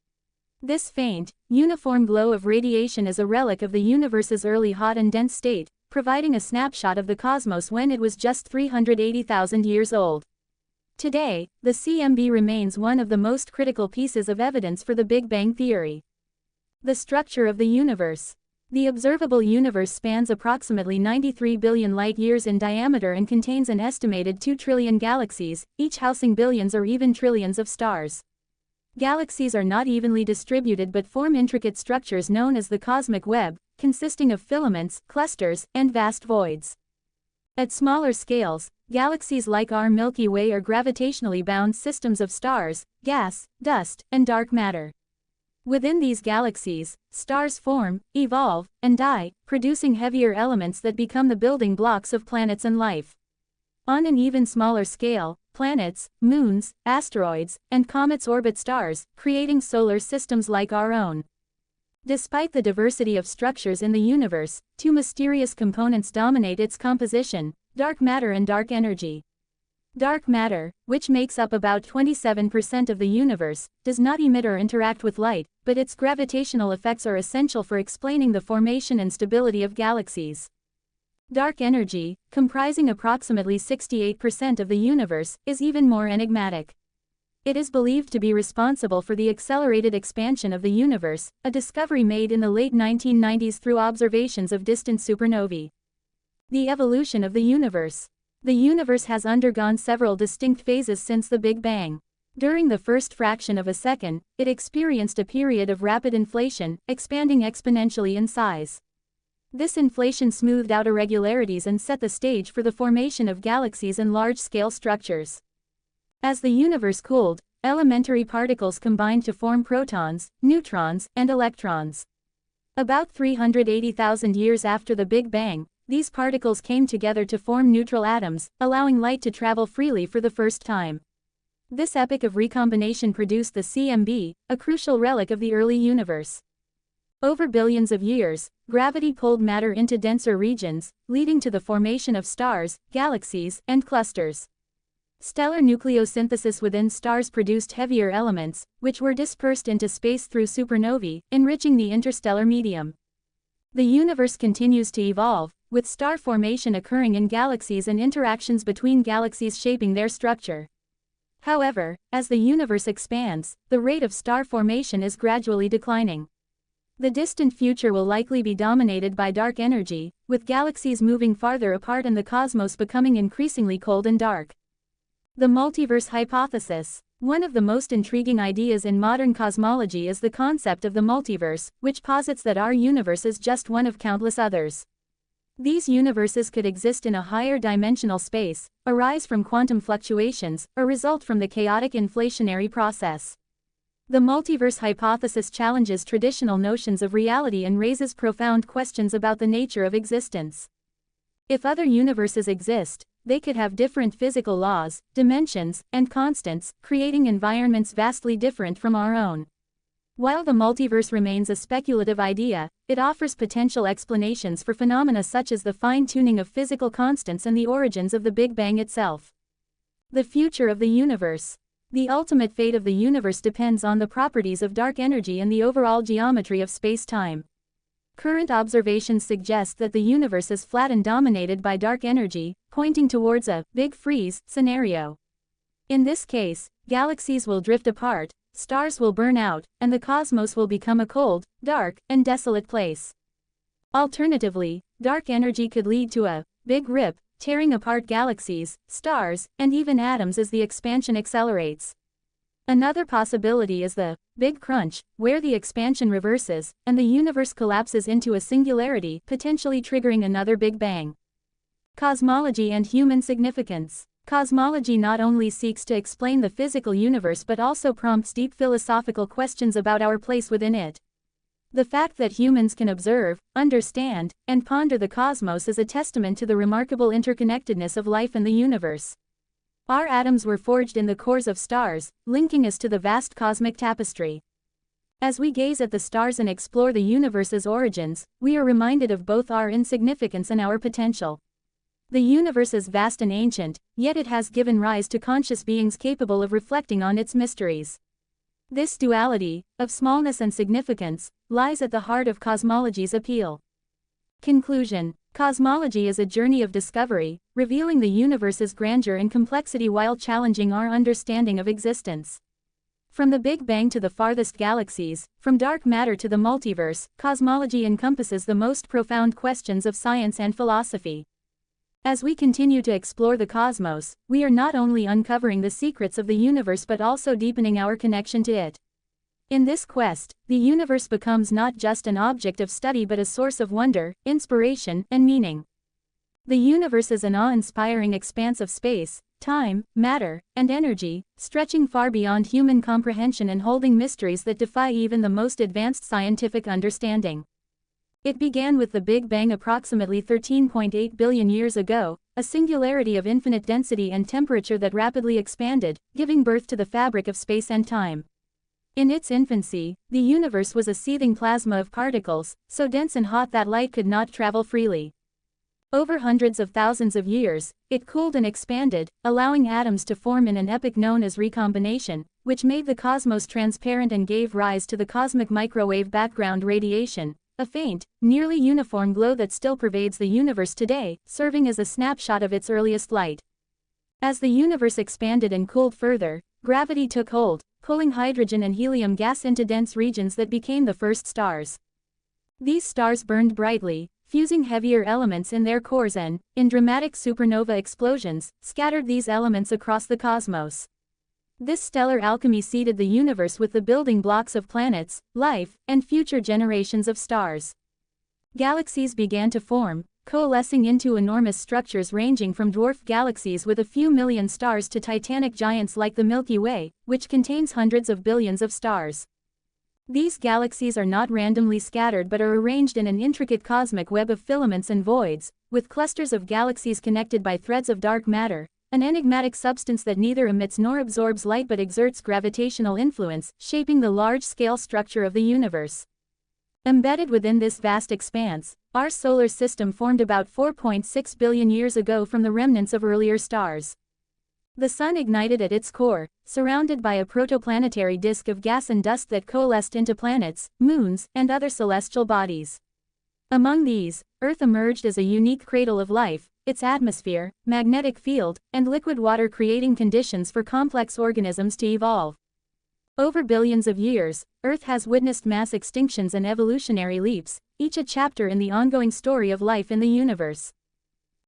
This faint, uniform glow of radiation is a relic of the universe's early hot and dense state, providing a snapshot of the cosmos when it was just 380,000 years old. Today, the CMB remains one of the most critical pieces of evidence for the Big Bang theory. The structure of the universe. The observable universe spans approximately 93 billion light-years in diameter and contains an estimated 2 trillion galaxies, each housing billions or even trillions of stars. Galaxies are not evenly distributed but form intricate structures known as the cosmic web, consisting of filaments, clusters, and vast voids. At smaller scales, galaxies like our Milky Way are gravitationally bound systems of stars, gas, dust, and dark matter. Within these galaxies, stars form, evolve, and die, producing heavier elements that become the building blocks of planets and life. On an even smaller scale, planets, moons, asteroids, and comets orbit stars, creating solar systems like our own. Despite the diversity of structures in the universe, two mysterious components dominate its composition: dark matter and dark energy. Dark matter, which makes up about 27% of the universe, does not emit or interact with light, but its gravitational effects are essential for explaining the formation and stability of galaxies. Dark energy, comprising approximately 68% of the universe, is even more enigmatic. It is believed to be responsible for the accelerated expansion of the universe, a discovery made in the late 1990s through observations of distant supernovae. The evolution of the universe. The universe has undergone several distinct phases since the Big Bang. During the first fraction of a second, it experienced a period of rapid inflation, expanding exponentially in size. This inflation smoothed out irregularities and set the stage for the formation of galaxies and large-scale structures. As the universe cooled, elementary particles combined to form protons, neutrons, and electrons. About 380,000 years after the Big Bang, these particles came together to form neutral atoms, allowing light to travel freely for the first time. This epoch of recombination produced the CMB, a crucial relic of the early universe. Over billions of years, gravity pulled matter into denser regions, leading to the formation of stars, galaxies, and clusters. Stellar nucleosynthesis within stars produced heavier elements, which were dispersed into space through supernovae, enriching the interstellar medium. The universe continues to evolve, with star formation occurring in galaxies and interactions between galaxies shaping their structure. However, as the universe expands, the rate of star formation is gradually declining. The distant future will likely be dominated by dark energy, with galaxies moving farther apart and the cosmos becoming increasingly cold and dark. The multiverse hypothesis. One of the most intriguing ideas in modern cosmology is the concept of the multiverse, which posits that our universe is just one of countless others. These universes could exist in a higher dimensional space, arise from quantum fluctuations, or result from the chaotic inflationary process. The multiverse hypothesis challenges traditional notions of reality and raises profound questions about the nature of existence. If other universes exist, they could have different physical laws, dimensions, and constants, creating environments vastly different from our own. While the multiverse remains a speculative idea, it offers potential explanations for phenomena such as the fine-tuning of physical constants and the origins of the Big Bang itself. The future of the universe. The ultimate fate of the universe depends on the properties of dark energy and the overall geometry of space-time. Current observations suggest that the universe is flat and dominated by dark energy, pointing towards a Big Freeze scenario. In this case, galaxies will drift apart, stars will burn out, and the cosmos will become a cold, dark, and desolate place. Alternatively, dark energy could lead to a Big Rip, tearing apart galaxies, stars, and even atoms as the expansion accelerates. Another possibility is the Big Crunch, where the expansion reverses, and the universe collapses into a singularity, potentially triggering another Big Bang. Cosmology and human significance. Cosmology not only seeks to explain the physical universe but also prompts deep philosophical questions about our place within it. The fact that humans can observe, understand, and ponder the cosmos is a testament to the remarkable interconnectedness of life in the universe. Our atoms were forged in the cores of stars, linking us to the vast cosmic tapestry. As we gaze at the stars and explore the universe's origins, we are reminded of both our insignificance and our potential. The universe is vast and ancient, yet it has given rise to conscious beings capable of reflecting on its mysteries. This duality, of smallness and significance, lies at the heart of cosmology's appeal. Conclusion. Cosmology is a journey of discovery, revealing the universe's grandeur and complexity while challenging our understanding of existence. From the Big Bang to the farthest galaxies, from dark matter to the multiverse, cosmology encompasses the most profound questions of science and philosophy. As we continue to explore the cosmos, we are not only uncovering the secrets of the universe but also deepening our connection to it. In this quest, the universe becomes not just an object of study but a source of wonder, inspiration, and meaning. The universe is an awe-inspiring expanse of space, time, matter, and energy, stretching far beyond human comprehension and holding mysteries that defy even the most advanced scientific understanding. It began with the Big Bang approximately 13.8 billion years ago, a singularity of infinite density and temperature that rapidly expanded, giving birth to the fabric of space and time. In its infancy, the universe was a seething plasma of particles, so dense and hot that light could not travel freely. Over hundreds of thousands of years, it cooled and expanded, allowing atoms to form in an epoch known as recombination, which made the cosmos transparent and gave rise to the cosmic microwave background radiation, a faint, nearly uniform glow that still pervades the universe today, serving as a snapshot of its earliest light. As the universe expanded and cooled further, gravity took hold, pulling hydrogen and helium gas into dense regions that became the first stars. These stars burned brightly, fusing heavier elements in their cores and, in dramatic supernova explosions, scattered these elements across the cosmos. This stellar alchemy seeded the universe with the building blocks of planets, life, and future generations of stars. Galaxies began to form, coalescing into enormous structures ranging from dwarf galaxies with a few million stars to titanic giants like the Milky Way, which contains hundreds of billions of stars. These galaxies are not randomly scattered but are arranged in an intricate cosmic web of filaments and voids, with clusters of galaxies connected by threads of dark matter, an enigmatic substance that neither emits nor absorbs light but exerts gravitational influence, shaping the large-scale structure of the universe. Embedded within this vast expanse, our solar system formed about 4.6 billion years ago from the remnants of earlier stars. The Sun ignited at its core, surrounded by a protoplanetary disk of gas and dust that coalesced into planets, moons, and other celestial bodies. Among these, Earth emerged as a unique cradle of life, its atmosphere, magnetic field, and liquid water creating conditions for complex organisms to evolve. Over billions of years, Earth has witnessed mass extinctions and evolutionary leaps, each a chapter in the ongoing story of life in the universe.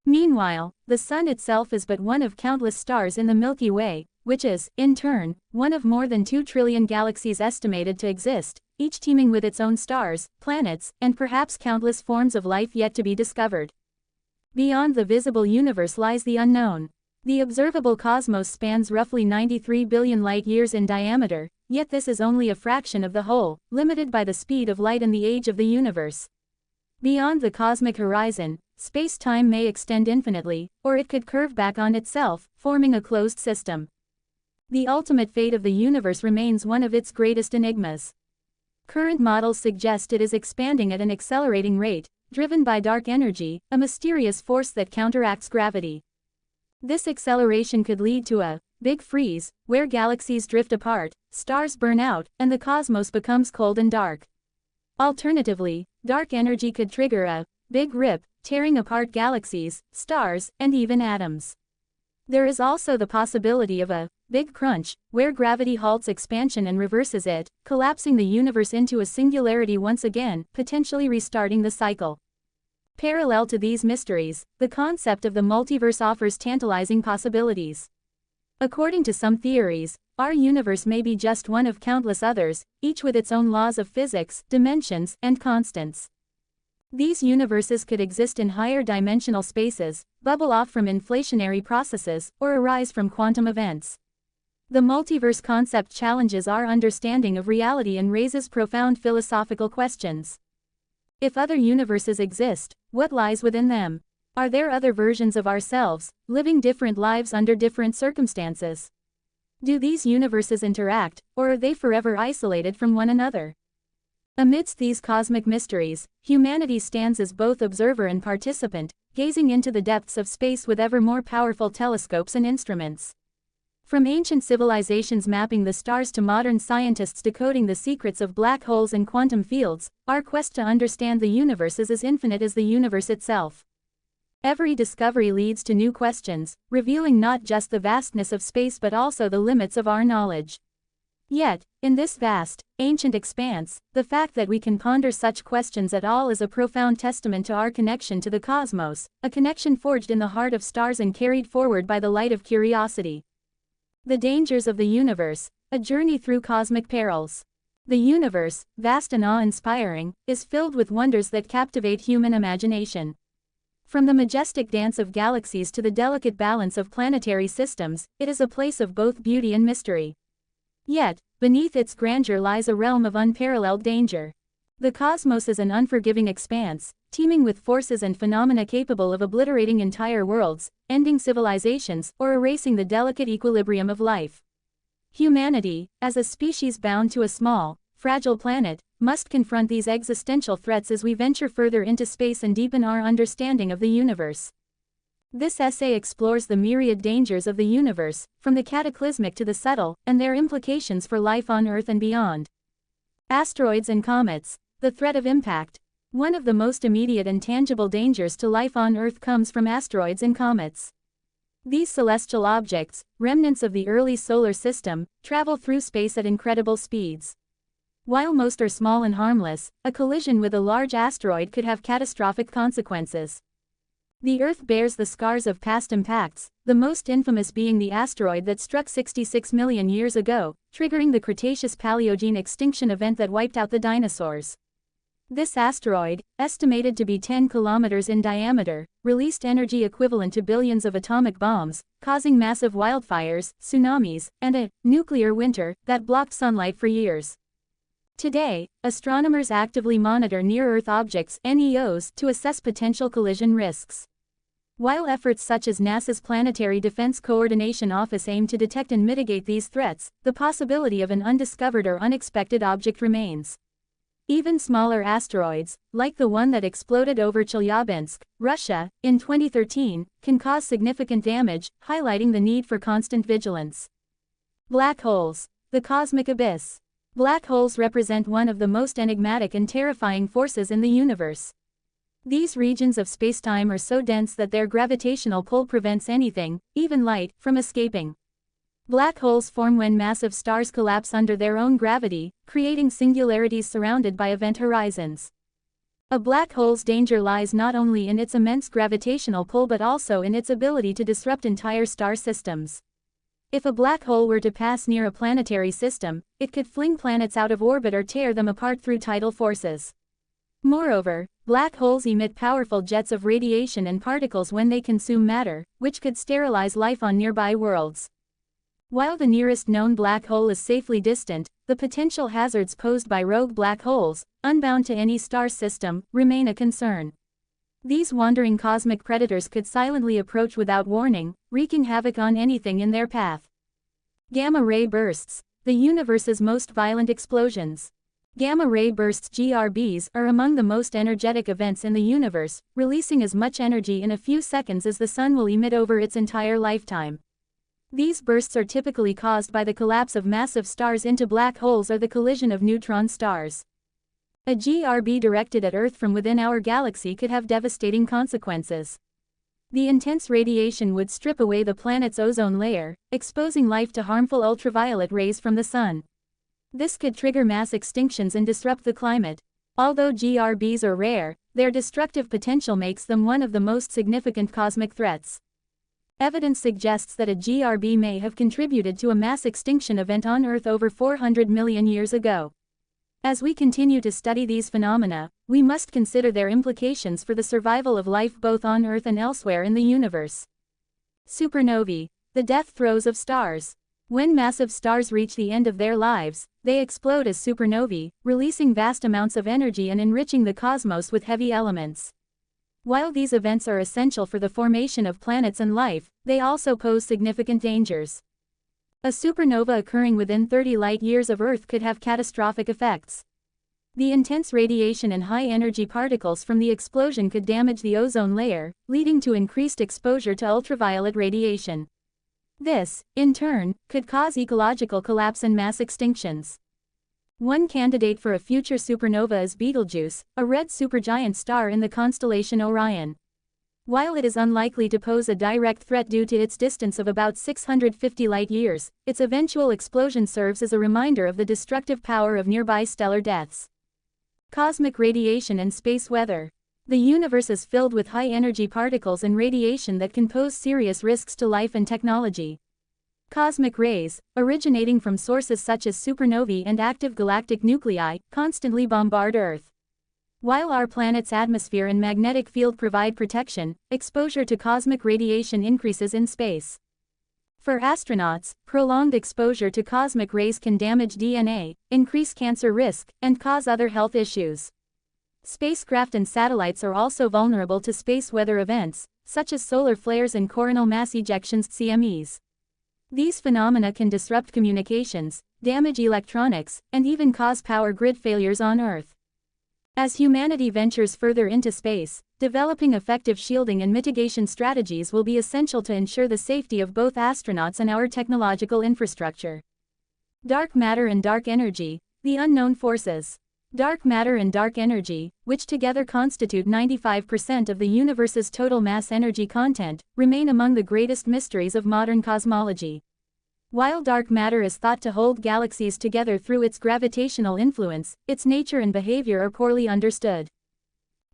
Meanwhile, the Sun itself is but one of countless stars in the Milky Way, which is, in turn, one of more than 2 trillion galaxies estimated to exist, each teeming with its own stars, planets, and perhaps countless forms of life yet to be discovered. Beyond the visible universe lies the unknown. The observable cosmos spans roughly 93 billion light-years in diameter, yet this is only a fraction of the whole, limited by the speed of light and the age of the universe. Beyond the cosmic horizon, space-time may extend infinitely, or it could curve back on itself, forming a closed system. The ultimate fate of the universe remains one of its greatest enigmas. Current models suggest it is expanding at an accelerating rate, driven by dark energy, a mysterious force that counteracts gravity. This acceleration could lead to a big freeze, where galaxies drift apart, stars burn out, and the cosmos becomes cold and dark. Alternatively, dark energy could trigger a big rip, tearing apart galaxies, stars, and even atoms. There is also the possibility of a big crunch, where gravity halts expansion and reverses it, collapsing the universe into a singularity once again, potentially restarting the cycle. Parallel to these mysteries, the concept of the multiverse offers tantalizing possibilities. According to some theories, our universe may be just one of countless others, each with its own laws of physics, dimensions, and constants. These universes could exist in higher dimensional spaces, bubble off from inflationary processes, or arise from quantum events. The multiverse concept challenges our understanding of reality and raises profound philosophical questions. If other universes exist, what lies within them? Are there other versions of ourselves, living different lives under different circumstances? Do these universes interact, or are they forever isolated from one another? Amidst these cosmic mysteries, humanity stands as both observer and participant, gazing into the depths of space with ever more powerful telescopes and instruments. From ancient civilizations mapping the stars to modern scientists decoding the secrets of black holes and quantum fields, our quest to understand the universe is as infinite as the universe itself. Every discovery leads to new questions, revealing not just the vastness of space but also the limits of our knowledge. Yet, in this vast, ancient expanse, the fact that we can ponder such questions at all is a profound testament to our connection to the cosmos, a connection forged in the heart of stars and carried forward by the light of curiosity. The dangers of the universe, a journey through cosmic perils. The universe, vast and awe-inspiring, is filled with wonders that captivate human imagination. From the majestic dance of galaxies to the delicate balance of planetary systems, it is a place of both beauty and mystery. Yet, beneath its grandeur lies a realm of unparalleled danger. The cosmos is an unforgiving expanse, teeming with forces and phenomena capable of obliterating entire worlds, ending civilizations, or erasing the delicate equilibrium of life. Humanity, as a species bound to a small, fragile planet, must confront these existential threats as we venture further into space and deepen our understanding of the universe. This essay explores the myriad dangers of the universe, from the cataclysmic to the subtle, and their implications for life on Earth and beyond. Asteroids and comets, the threat of impact. One of the most immediate and tangible dangers to life on Earth comes from asteroids and comets. These celestial objects, remnants of the early solar system, travel through space at incredible speeds. While most are small and harmless, a collision with a large asteroid could have catastrophic consequences. The Earth bears the scars of past impacts, the most infamous being the asteroid that struck 66 million years ago, triggering the Cretaceous-Paleogene extinction event that wiped out the dinosaurs. This asteroid, estimated to be 10 kilometers in diameter, released energy equivalent to billions of atomic bombs, causing massive wildfires, tsunamis, and a nuclear winter that blocked sunlight for years. Today, astronomers actively monitor near-Earth objects (NEOs) to assess potential collision risks. While efforts such as NASA's Planetary Defense Coordination Office aim to detect and mitigate these threats, the possibility of an undiscovered or unexpected object remains. Even smaller asteroids, like the one that exploded over Chelyabinsk, Russia, in 2013, can cause significant damage, highlighting the need for constant vigilance. Black holes, the cosmic abyss. Black holes represent one of the most enigmatic and terrifying forces in the universe. These regions of spacetime are so dense that their gravitational pull prevents anything, even light, from escaping. Black holes form when massive stars collapse under their own gravity, creating singularities surrounded by event horizons. A black hole's danger lies not only in its immense gravitational pull but also in its ability to disrupt entire star systems. If a black hole were to pass near a planetary system, it could fling planets out of orbit or tear them apart through tidal forces. Moreover, black holes emit powerful jets of radiation and particles when they consume matter, which could sterilize life on nearby worlds. While the nearest known black hole is safely distant, the potential hazards posed by rogue black holes, unbound to any star system, remain a concern. These wandering cosmic predators could silently approach without warning, wreaking havoc on anything in their path. Gamma ray bursts, the universe's most violent explosions. Gamma-ray bursts (GRBs) are among the most energetic events in the universe, releasing as much energy in a few seconds as the Sun will emit over its entire lifetime. These bursts are typically caused by the collapse of massive stars into black holes or the collision of neutron stars. A GRB directed at Earth from within our galaxy could have devastating consequences. The intense radiation would strip away the planet's ozone layer, exposing life to harmful ultraviolet rays from the Sun. This could trigger mass extinctions and disrupt the climate. Although GRBs are rare, their destructive potential makes them one of the most significant cosmic threats. Evidence suggests that a GRB may have contributed to a mass extinction event on Earth over 400 million years ago. As we continue to study these phenomena, we must consider their implications for the survival of life both on Earth and elsewhere in the universe. Supernovae, the death throes of stars. When massive stars reach the end of their lives, they explode as supernovae, releasing vast amounts of energy and enriching the cosmos with heavy elements. While these events are essential for the formation of planets and life, they also pose significant dangers. A supernova occurring within 30 light-years of Earth could have catastrophic effects. The intense radiation and high-energy particles from the explosion could damage the ozone layer, leading to increased exposure to ultraviolet radiation. This, in turn, could cause ecological collapse and mass extinctions. One candidate for a future supernova is Betelgeuse, a red supergiant star in the constellation Orion. While it is unlikely to pose a direct threat due to its distance of about 650 light-years, its eventual explosion serves as a reminder of the destructive power of nearby stellar deaths. Cosmic radiation and space weather. The universe is filled with high-energy particles and radiation that can pose serious risks to life and technology. Cosmic rays, originating from sources such as supernovae and active galactic nuclei, constantly bombard Earth. While our planet's atmosphere and magnetic field provide protection, exposure to cosmic radiation increases in space. For astronauts, prolonged exposure to cosmic rays can damage DNA, increase cancer risk, and cause other health issues. Spacecraft and satellites are also vulnerable to space weather events, such as solar flares and coronal mass ejections (CMEs). These phenomena can disrupt communications, damage electronics, and even cause power grid failures on Earth. As humanity ventures further into space, developing effective shielding and mitigation strategies will be essential to ensure the safety of both astronauts and our technological infrastructure. Dark matter and dark energy, the unknown forces. Dark matter and dark energy, which together constitute 95% of the universe's total mass energy content, remain among the greatest mysteries of modern cosmology. While dark matter is thought to hold galaxies together through its gravitational influence, its nature and behavior are poorly understood.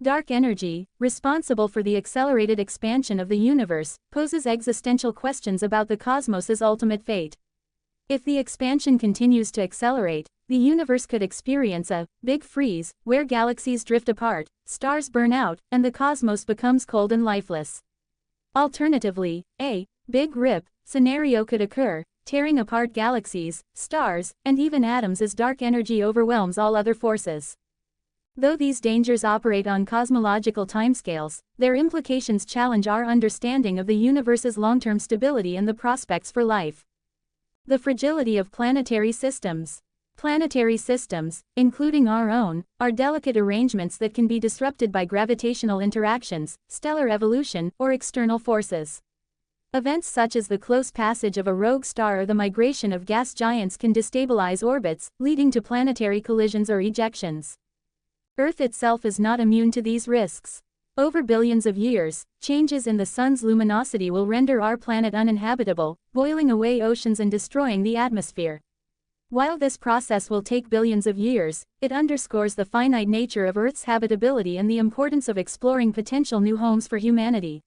Dark energy, responsible for the accelerated expansion of the universe, poses existential questions about the cosmos's ultimate fate. If the expansion continues to accelerate, the universe could experience a big freeze, where galaxies drift apart, stars burn out, and the cosmos becomes cold and lifeless. Alternatively, a big rip scenario could occur, tearing apart galaxies, stars, and even atoms as dark energy overwhelms all other forces. Though these dangers operate on cosmological timescales, their implications challenge our understanding of the universe's long-term stability and the prospects for life. The fragility of planetary systems. Planetary systems, including our own, are delicate arrangements that can be disrupted by gravitational interactions, stellar evolution, or external forces. Events such as the close passage of a rogue star or the migration of gas giants can destabilize orbits, leading to planetary collisions or ejections. Earth itself is not immune to these risks. Over billions of years, changes in the Sun's luminosity will render our planet uninhabitable, boiling away oceans and destroying the atmosphere. While this process will take billions of years, it underscores the finite nature of Earth's habitability and the importance of exploring potential new homes for humanity.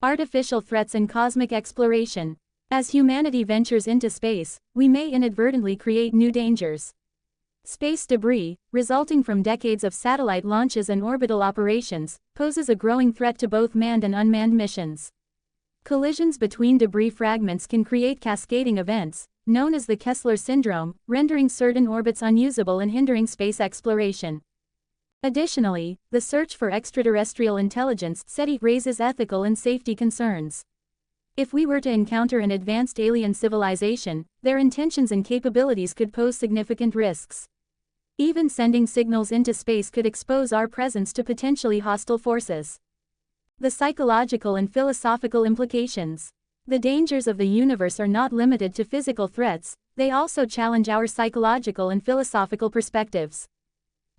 Artificial threats and cosmic exploration. As humanity ventures into space, we may inadvertently create new dangers. Space debris, resulting from decades of satellite launches and orbital operations, poses a growing threat to both manned and unmanned missions. Collisions between debris fragments can create cascading events, known as the Kessler syndrome, rendering certain orbits unusable and hindering space exploration. Additionally, the search for extraterrestrial intelligence (SETI) raises ethical and safety concerns. If we were to encounter an advanced alien civilization, their intentions and capabilities could pose significant risks. Even sending signals into space could expose our presence to potentially hostile forces. The psychological and philosophical implications. The dangers of the universe are not limited to physical threats, they also challenge our psychological and philosophical perspectives.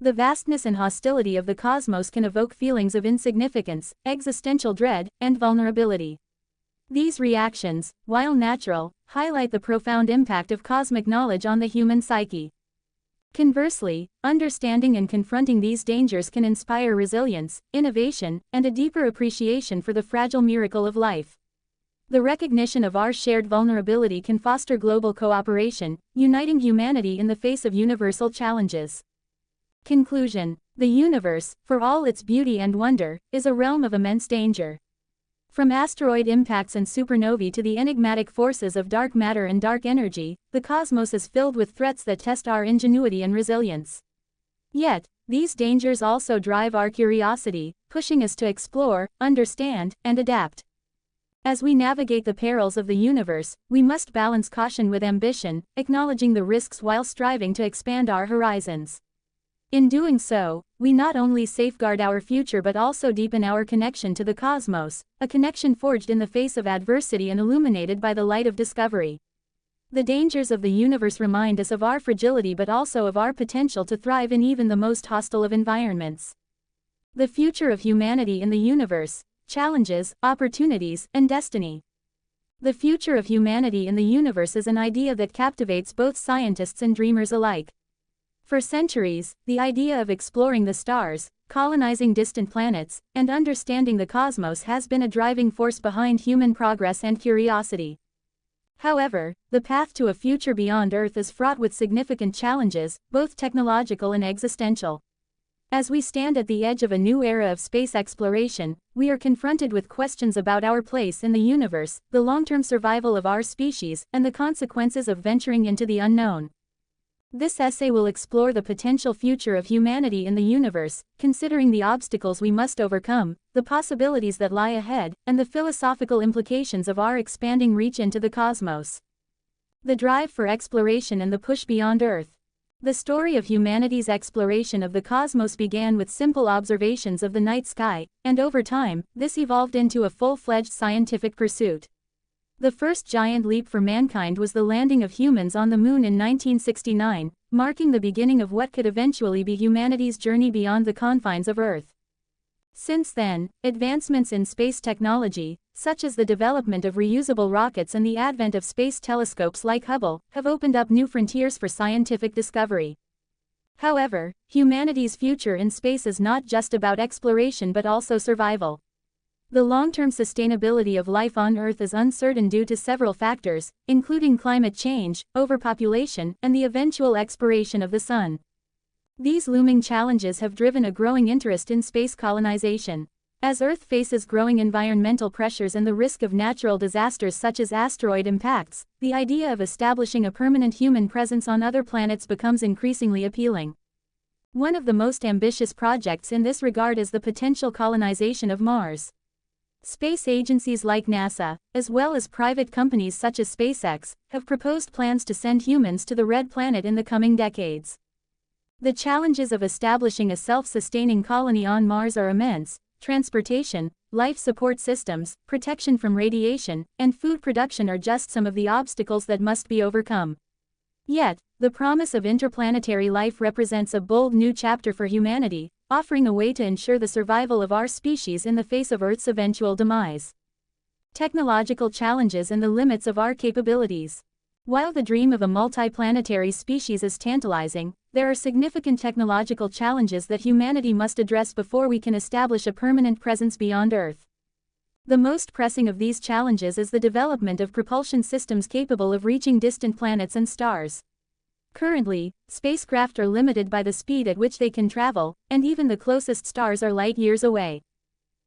The vastness and hostility of the cosmos can evoke feelings of insignificance, existential dread, and vulnerability. These reactions, while natural, highlight the profound impact of cosmic knowledge on the human psyche. Conversely, understanding and confronting these dangers can inspire resilience, innovation, and a deeper appreciation for the fragile miracle of life. The recognition of our shared vulnerability can foster global cooperation, uniting humanity in the face of universal challenges. Conclusion. The universe, for all its beauty and wonder, is a realm of immense danger. From asteroid impacts and supernovae to the enigmatic forces of dark matter and dark energy, the cosmos is filled with threats that test our ingenuity and resilience. Yet, these dangers also drive our curiosity, pushing us to explore, understand, and adapt. As we navigate the perils of the universe, we must balance caution with ambition, acknowledging the risks while striving to expand our horizons. In doing so, we not only safeguard our future but also deepen our connection to the cosmos, a connection forged in the face of adversity and illuminated by the light of discovery. The dangers of the universe remind us of our fragility but also of our potential to thrive in even the most hostile of environments. The future of humanity in the universe, challenges, opportunities, and destiny. The future of humanity in the universe is an idea that captivates both scientists and dreamers alike. For centuries, the idea of exploring the stars, colonizing distant planets, and understanding the cosmos has been a driving force behind human progress and curiosity. However, the path to a future beyond Earth is fraught with significant challenges, both technological and existential. As we stand at the edge of a new era of space exploration, we are confronted with questions about our place in the universe, the long-term survival of our species, and the consequences of venturing into the unknown. This essay will explore the potential future of humanity in the universe, considering the obstacles we must overcome, the possibilities that lie ahead, and the philosophical implications of our expanding reach into the cosmos. The drive for exploration and the push beyond Earth. The story of humanity's exploration of the cosmos began with simple observations of the night sky, and over time, this evolved into a full-fledged scientific pursuit. The first giant leap for mankind was the landing of humans on the Moon in 1969, marking the beginning of what could eventually be humanity's journey beyond the confines of Earth. Since then, advancements in space technology, such as the development of reusable rockets and the advent of space telescopes like Hubble, have opened up new frontiers for scientific discovery. However, humanity's future in space is not just about exploration but also survival. The long-term sustainability of life on Earth is uncertain due to several factors, including climate change, overpopulation, and the eventual expiration of the Sun. These looming challenges have driven a growing interest in space colonization. As Earth faces growing environmental pressures and the risk of natural disasters such as asteroid impacts, the idea of establishing a permanent human presence on other planets becomes increasingly appealing. One of the most ambitious projects in this regard is the potential colonization of Mars. Space agencies like NASA, as well as private companies such as SpaceX, have proposed plans to send humans to the Red Planet in the coming decades. The challenges of establishing a self-sustaining colony on Mars are immense: transportation, life support systems, protection from radiation, and food production are just some of the obstacles that must be overcome. Yet, the promise of interplanetary life represents a bold new chapter for humanity, offering a way to ensure the survival of our species in the face of Earth's eventual demise. Technological challenges and the limits of our capabilities. While the dream of a multiplanetary species is tantalizing, there are significant technological challenges that humanity must address before we can establish a permanent presence beyond Earth. The most pressing of these challenges is the development of propulsion systems capable of reaching distant planets and stars. Currently, spacecraft are limited by the speed at which they can travel, and even the closest stars are light years away.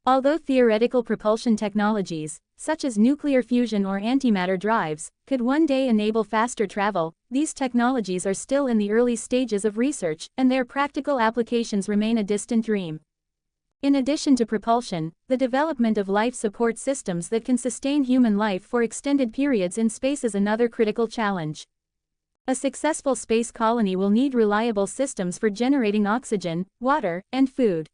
Although theoretical propulsion technologies, such as nuclear fusion or antimatter drives, could one day enable faster travel, these technologies are still in the early stages of research, and their practical applications remain a distant dream. In addition to propulsion, the development of life support systems that can sustain human life for extended periods in space is another critical challenge. A successful space colony will need reliable systems for generating oxygen, water, and food.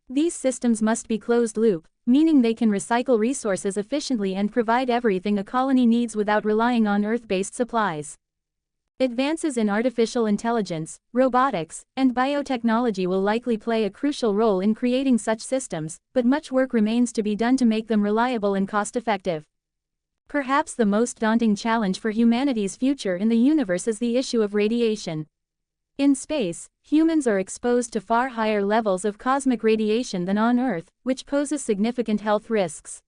These systems must be closed-loop, meaning they can recycle resources efficiently and provide everything a colony needs without relying on Earth-based supplies. Advances in artificial intelligence, robotics, and biotechnology will likely play a crucial role in creating such systems, but much work remains to be done to make them reliable and cost-effective. Perhaps the most daunting challenge for humanity's future in the universe is the issue of radiation. In space, humans are exposed to far higher levels of cosmic radiation than on Earth, which poses significant health risks.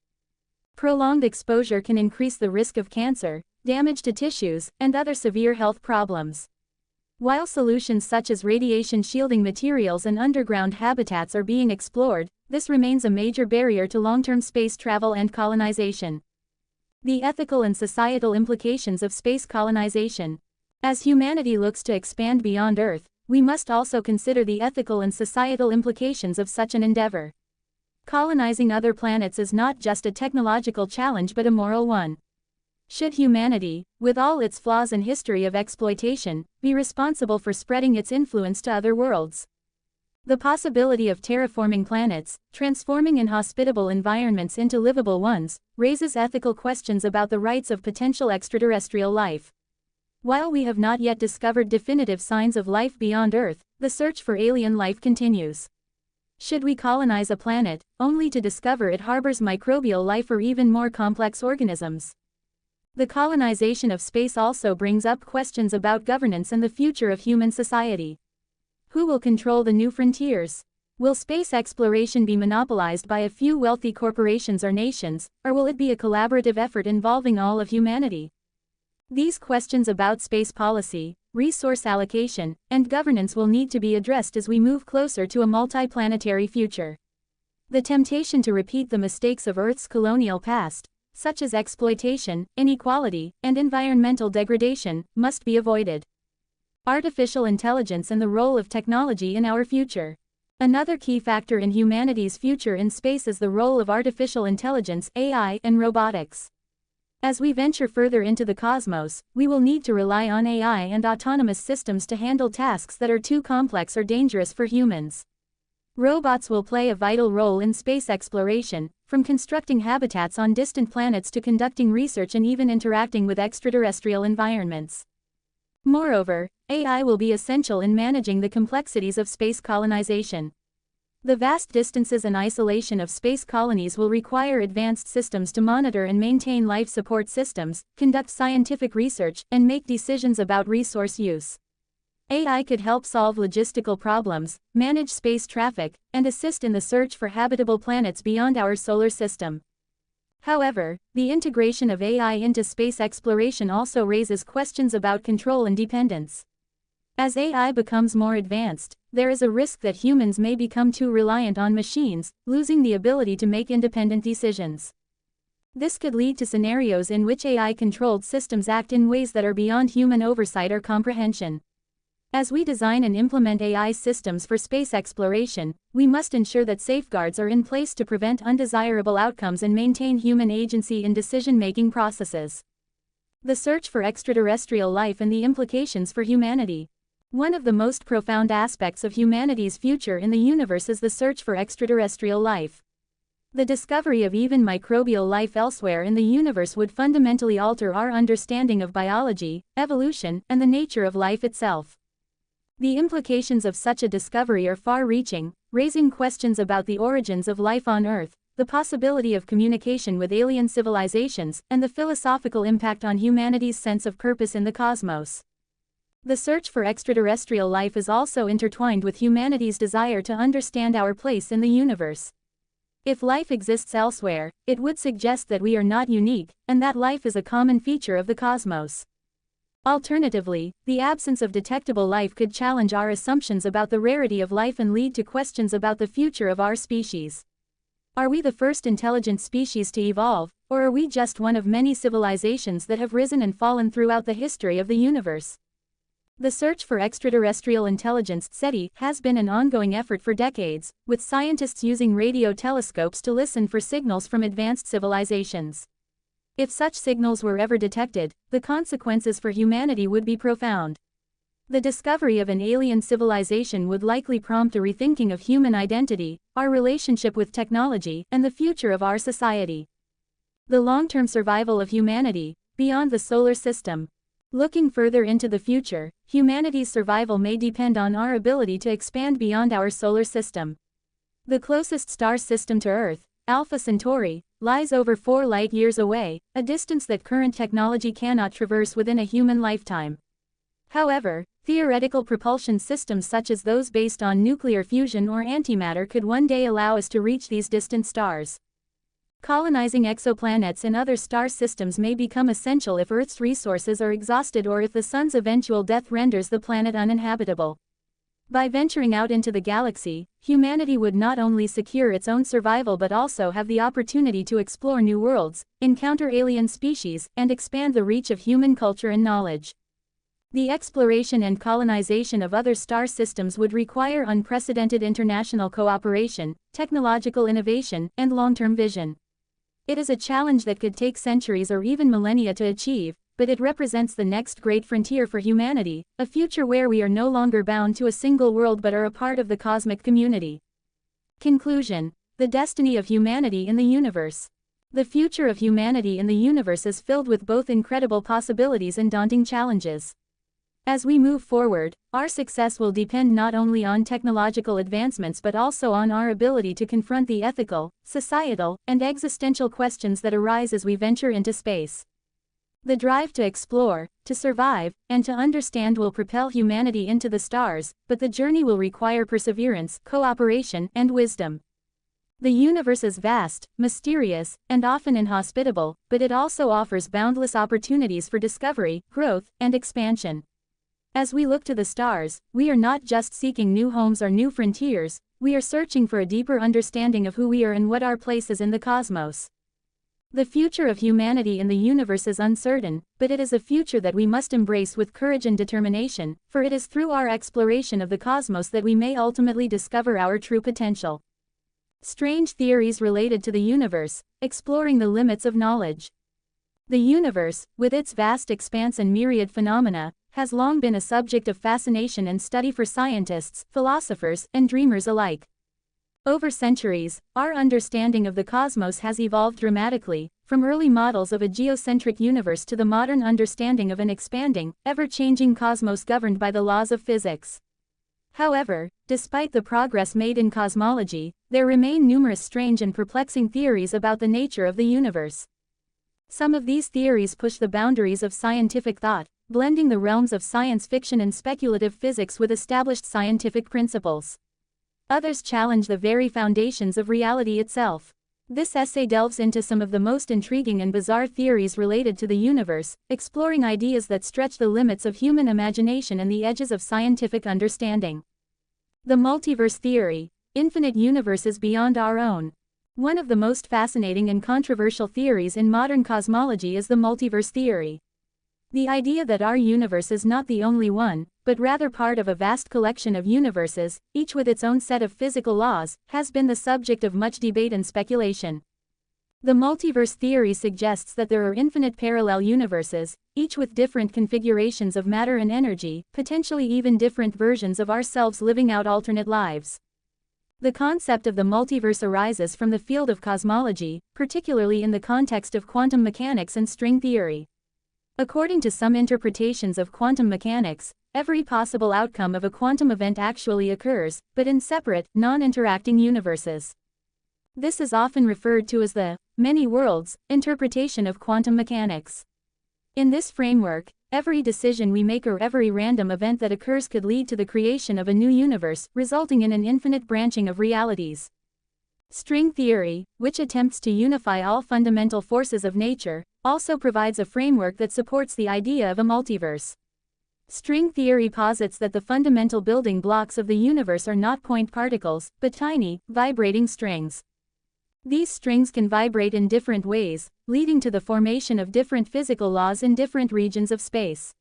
Prolonged exposure can increase the risk of cancer, damage to tissues, and other severe health problems. While solutions such as radiation shielding materials and underground habitats are being explored, this remains a major barrier to long-term space travel and colonization. The ethical and societal implications of space colonization. As humanity looks to expand beyond Earth, we must also consider the ethical and societal implications of such an endeavor. Colonizing other planets is not just a technological challenge but a moral one. Should humanity, with all its flaws and history of exploitation, be responsible for spreading its influence to other worlds? The possibility of terraforming planets, transforming inhospitable environments into livable ones, raises ethical questions about the rights of potential extraterrestrial life. While we have not yet discovered definitive signs of life beyond Earth, the search for alien life continues. Should we colonize a planet, only to discover it harbors microbial life or even more complex organisms? The colonization of space also brings up questions about governance and the future of human society. Who will control the new frontiers? Will space exploration be monopolized by a few wealthy corporations or nations, or will it be a collaborative effort involving all of humanity? These questions about space policy, resource allocation, and governance will need to be addressed as we move closer to a multi-planetary future. The temptation to repeat the mistakes of Earth's colonial past, such as exploitation, inequality, and environmental degradation, must be avoided. Artificial intelligence and the role of technology in our future. Another key factor in humanity's future in space is the role of artificial intelligence, AI, and robotics. As we venture further into the cosmos, we will need to rely on AI and autonomous systems to handle tasks that are too complex or dangerous for humans. Robots will play a vital role in space exploration, from constructing habitats on distant planets to conducting research and even interacting with extraterrestrial environments. Moreover, AI will be essential in managing the complexities of space colonization. The vast distances and isolation of space colonies will require advanced systems to monitor and maintain life support systems, conduct scientific research, and make decisions about resource use. AI could help solve logistical problems, manage space traffic, and assist in the search for habitable planets beyond our solar system. However, the integration of AI into space exploration also raises questions about control and dependence. As AI becomes more advanced, there is a risk that humans may become too reliant on machines, losing the ability to make independent decisions. This could lead to scenarios in which AI-controlled systems act in ways that are beyond human oversight or comprehension. As we design and implement AI systems for space exploration, we must ensure that safeguards are in place to prevent undesirable outcomes and maintain human agency in decision-making processes. The search for extraterrestrial life and the implications for humanity. One of the most profound aspects of humanity's future in the universe is the search for extraterrestrial life. The discovery of even microbial life elsewhere in the universe would fundamentally alter our understanding of biology, evolution, and the nature of life itself. The implications of such a discovery are far-reaching, raising questions about the origins of life on Earth, the possibility of communication with alien civilizations, and the philosophical impact on humanity's sense of purpose in the cosmos. The search for extraterrestrial life is also intertwined with humanity's desire to understand our place in the universe. If life exists elsewhere, it would suggest that we are not unique, and that life is a common feature of the cosmos. Alternatively, the absence of detectable life could challenge our assumptions about the rarity of life and lead to questions about the future of our species. Are we the first intelligent species to evolve, or are we just one of many civilizations that have risen and fallen throughout the history of the universe? The search for extraterrestrial intelligence (SETI) has been an ongoing effort for decades, with scientists using radio telescopes to listen for signals from advanced civilizations. If such signals were ever detected, the consequences for humanity would be profound. The discovery of an alien civilization would likely prompt a rethinking of human identity, our relationship with technology, and the future of our society. The long-term survival of humanity, beyond the solar system. Looking further into the future, humanity's survival may depend on our ability to expand beyond our solar system. The closest star system to Earth, Alpha Centauri, lies over 4 light-years away, a distance that current technology cannot traverse within a human lifetime. However, theoretical propulsion systems such as those based on nuclear fusion or antimatter could one day allow us to reach these distant stars. Colonizing exoplanets and other star systems may become essential if Earth's resources are exhausted or if the Sun's eventual death renders the planet uninhabitable. By venturing out into the galaxy, humanity would not only secure its own survival but also have the opportunity to explore new worlds, encounter alien species, and expand the reach of human culture and knowledge. The exploration and colonization of other star systems would require unprecedented international cooperation, technological innovation, and long-term vision. It is a challenge that could take centuries or even millennia to achieve, but it represents the next great frontier for humanity, a future where we are no longer bound to a single world but are a part of the cosmic community. Conclusion: the destiny of humanity in the universe. The future of humanity in the universe is filled with both incredible possibilities and daunting challenges. As we move forward, our success will depend not only on technological advancements but also on our ability to confront the ethical, societal, and existential questions that arise as we venture into space. The drive to explore, to survive, and to understand will propel humanity into the stars, but the journey will require perseverance, cooperation, and wisdom. The universe is vast, mysterious, and often inhospitable, but it also offers boundless opportunities for discovery, growth, and expansion. As we look to the stars, we are not just seeking new homes or new frontiers, we are searching for a deeper understanding of who we are and what our place is in the cosmos. The future of humanity in the universe is uncertain, but it is a future that we must embrace with courage and determination, for it is through our exploration of the cosmos that we may ultimately discover our true potential. Strange theories related to the universe, exploring the limits of knowledge. The universe, with its vast expanse and myriad phenomena, has long been a subject of fascination and study for scientists, philosophers, and dreamers alike. Over centuries, our understanding of the cosmos has evolved dramatically, from early models of a geocentric universe to the modern understanding of an expanding, ever-changing cosmos governed by the laws of physics. However, despite the progress made in cosmology, there remain numerous strange and perplexing theories about the nature of the universe. Some of these theories push the boundaries of scientific thought, blending the realms of science fiction and speculative physics with established scientific principles. Others challenge the very foundations of reality itself. This essay delves into some of the most intriguing and bizarre theories related to the universe, exploring ideas that stretch the limits of human imagination and the edges of scientific understanding. The multiverse theory: infinite universes beyond our own. One of the most fascinating and controversial theories in modern cosmology is the multiverse theory. The idea that our universe is not the only one, but rather part of a vast collection of universes, each with its own set of physical laws, has been the subject of much debate and speculation. The multiverse theory suggests that there are infinite parallel universes, each with different configurations of matter and energy, potentially even different versions of ourselves living out alternate lives. The concept of the multiverse arises from the field of cosmology, particularly in the context of quantum mechanics and string theory. According to some interpretations of quantum mechanics, every possible outcome of a quantum event actually occurs, but in separate, non-interacting universes. This is often referred to as the many worlds interpretation of quantum mechanics. In this framework, every decision we make or every random event that occurs could lead to the creation of a new universe, resulting in an infinite branching of realities. String theory, which attempts to unify all fundamental forces of nature, also provides a framework that supports the idea of a multiverse. String theory posits that the fundamental building blocks of the universe are not point particles, but tiny, vibrating strings. These strings can vibrate in different ways, leading to the formation of different physical laws in different regions of space.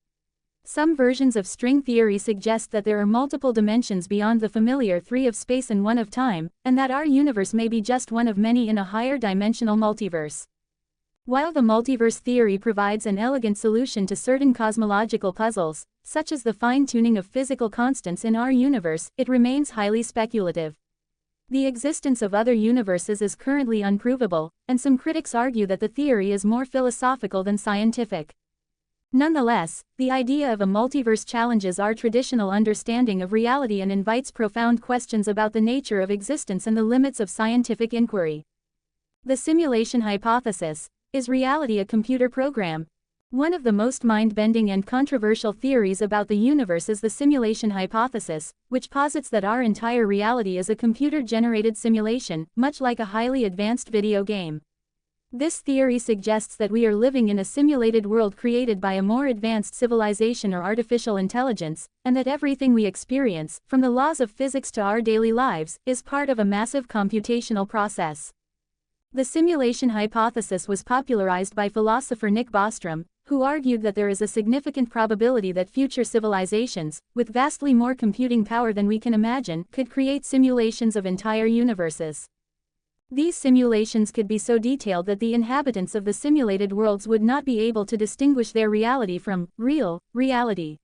Some versions of string theory suggest that there are multiple dimensions beyond the familiar three of space and one of time, and that our universe may be just one of many in a higher dimensional multiverse. While the multiverse theory provides an elegant solution to certain cosmological puzzles, such as the fine-tuning of physical constants in our universe, it remains highly speculative. The existence of other universes is currently unprovable, and some critics argue that the theory is more philosophical than scientific. Nonetheless, the idea of a multiverse challenges our traditional understanding of reality and invites profound questions about the nature of existence and the limits of scientific inquiry. The simulation hypothesis: is reality a computer program? One of the most mind-bending and controversial theories about the universe is the simulation hypothesis, which posits that our entire reality is a computer-generated simulation, much like a highly advanced video game. This theory suggests that we are living in a simulated world created by a more advanced civilization or artificial intelligence, and that everything we experience, from the laws of physics to our daily lives, is part of a massive computational process. The simulation hypothesis was popularized by philosopher Nick Bostrom, who argued that there is a significant probability that future civilizations, with vastly more computing power than we can imagine, could create simulations of entire universes. These simulations could be so detailed that the inhabitants of the simulated worlds would not be able to distinguish their reality from real reality.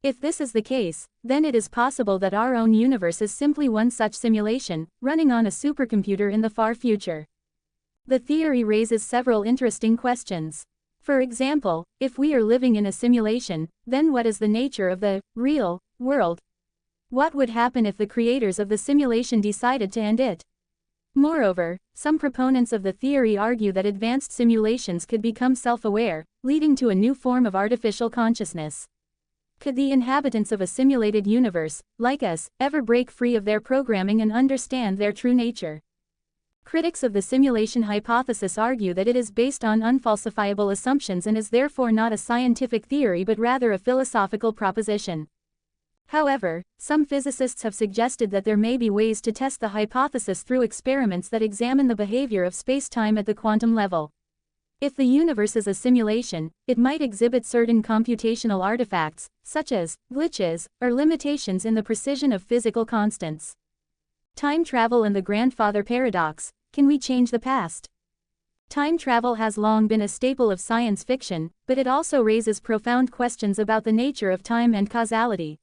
If this is the case, then it is possible that our own universe is simply one such simulation, running on a supercomputer in the far future. The theory raises several interesting questions. For example, if we are living in a simulation, then what is the nature of the real world? What would happen if the creators of the simulation decided to end it? Moreover, some proponents of the theory argue that advanced simulations could become self-aware, leading to a new form of artificial consciousness. Could the inhabitants of a simulated universe, like us, ever break free of their programming and understand their true nature? Critics of the simulation hypothesis argue that it is based on unfalsifiable assumptions and is therefore not a scientific theory but rather a philosophical proposition. However, some physicists have suggested that there may be ways to test the hypothesis through experiments that examine the behavior of space-time at the quantum level. If the universe is a simulation, it might exhibit certain computational artifacts, such as glitches or limitations in the precision of physical constants. Time travel and the grandfather paradox: can we change the past? Time travel has long been a staple of science fiction, but it also raises profound questions about the nature of time and causality.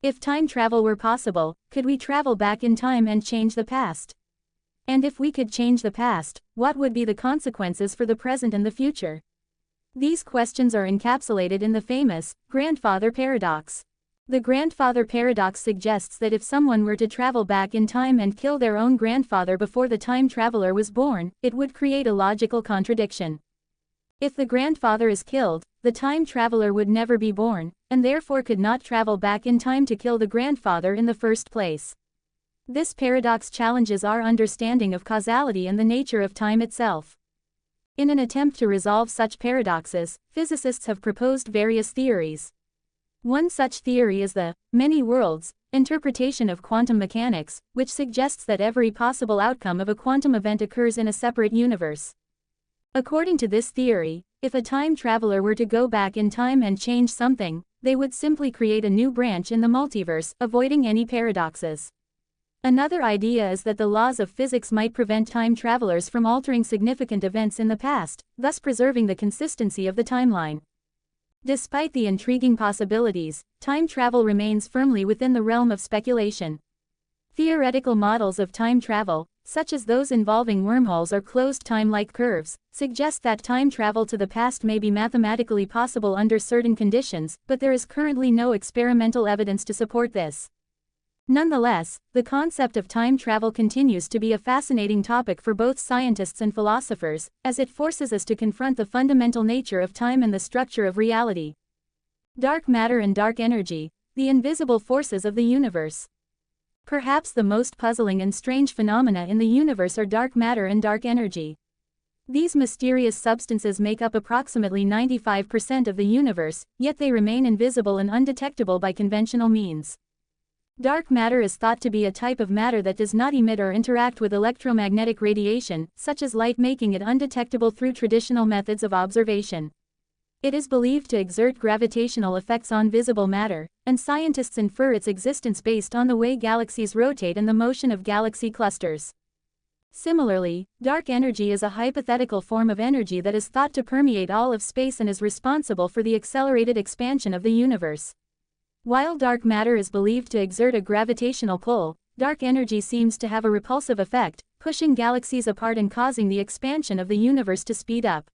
If time travel were possible, could we travel back in time and change the past? And if we could change the past, what would be the consequences for the present and the future? These questions are encapsulated in the famous grandfather paradox. The grandfather paradox suggests that if someone were to travel back in time and kill their own grandfather before the time traveler was born, it would create a logical contradiction. If the grandfather is killed, the time traveler would never be born, and therefore could not travel back in time to kill the grandfather in the first place. This paradox challenges our understanding of causality and the nature of time itself. In an attempt to resolve such paradoxes, physicists have proposed various theories. One such theory is the many worlds interpretation of quantum mechanics, which suggests that every possible outcome of a quantum event occurs in a separate universe. According to this theory, if a time traveler were to go back in time and change something, they would simply create a new branch in the multiverse, avoiding any paradoxes. Another idea is that the laws of physics might prevent time travelers from altering significant events in the past, thus preserving the consistency of the timeline. Despite the intriguing possibilities, time travel remains firmly within the realm of speculation. Theoretical models of time travel, such as those involving wormholes or closed time-like curves, suggest that time travel to the past may be mathematically possible under certain conditions, but there is currently no experimental evidence to support this. Nonetheless, the concept of time travel continues to be a fascinating topic for both scientists and philosophers, as it forces us to confront the fundamental nature of time and the structure of reality. Dark matter and dark energy, the invisible forces of the universe. Perhaps the most puzzling and strange phenomena in the universe are dark matter and dark energy. These mysterious substances make up approximately 95% of the universe, yet they remain invisible and undetectable by conventional means. Dark matter is thought to be a type of matter that does not emit or interact with electromagnetic radiation, such as light, making it undetectable through traditional methods of observation. It is believed to exert gravitational effects on visible matter, and scientists infer its existence based on the way galaxies rotate and the motion of galaxy clusters. Similarly, dark energy is a hypothetical form of energy that is thought to permeate all of space and is responsible for the accelerated expansion of the universe. While dark matter is believed to exert a gravitational pull, dark energy seems to have a repulsive effect, pushing galaxies apart and causing the expansion of the universe to speed up.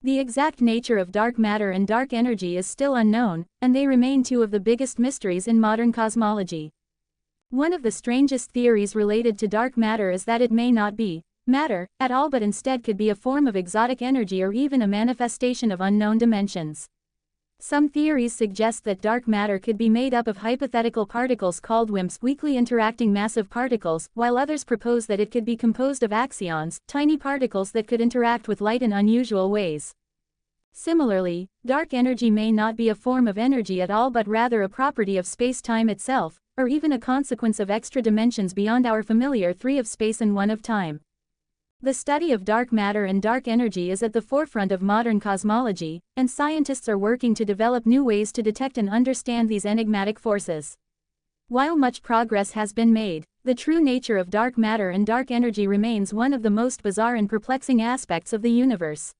The exact nature of dark matter and dark energy is still unknown, and they remain two of the biggest mysteries in modern cosmology. One of the strangest theories related to dark matter is that it may not be matter at all but instead could be a form of exotic energy or even a manifestation of unknown dimensions. Some theories suggest that dark matter could be made up of hypothetical particles called whims, weakly interacting massive particles, while others propose that it could be composed of axions, tiny particles that could interact with light in unusual ways. Similarly, dark energy may not be a form of energy at all but rather a property of space-time itself, or even a consequence of extra dimensions beyond our familiar three of space and one of time. The study of dark matter and dark energy is at the forefront of modern cosmology, and scientists are working to develop new ways to detect and understand these enigmatic forces. While much progress has been made, the true nature of dark matter and dark energy remains one of the most bizarre and perplexing aspects of the universe.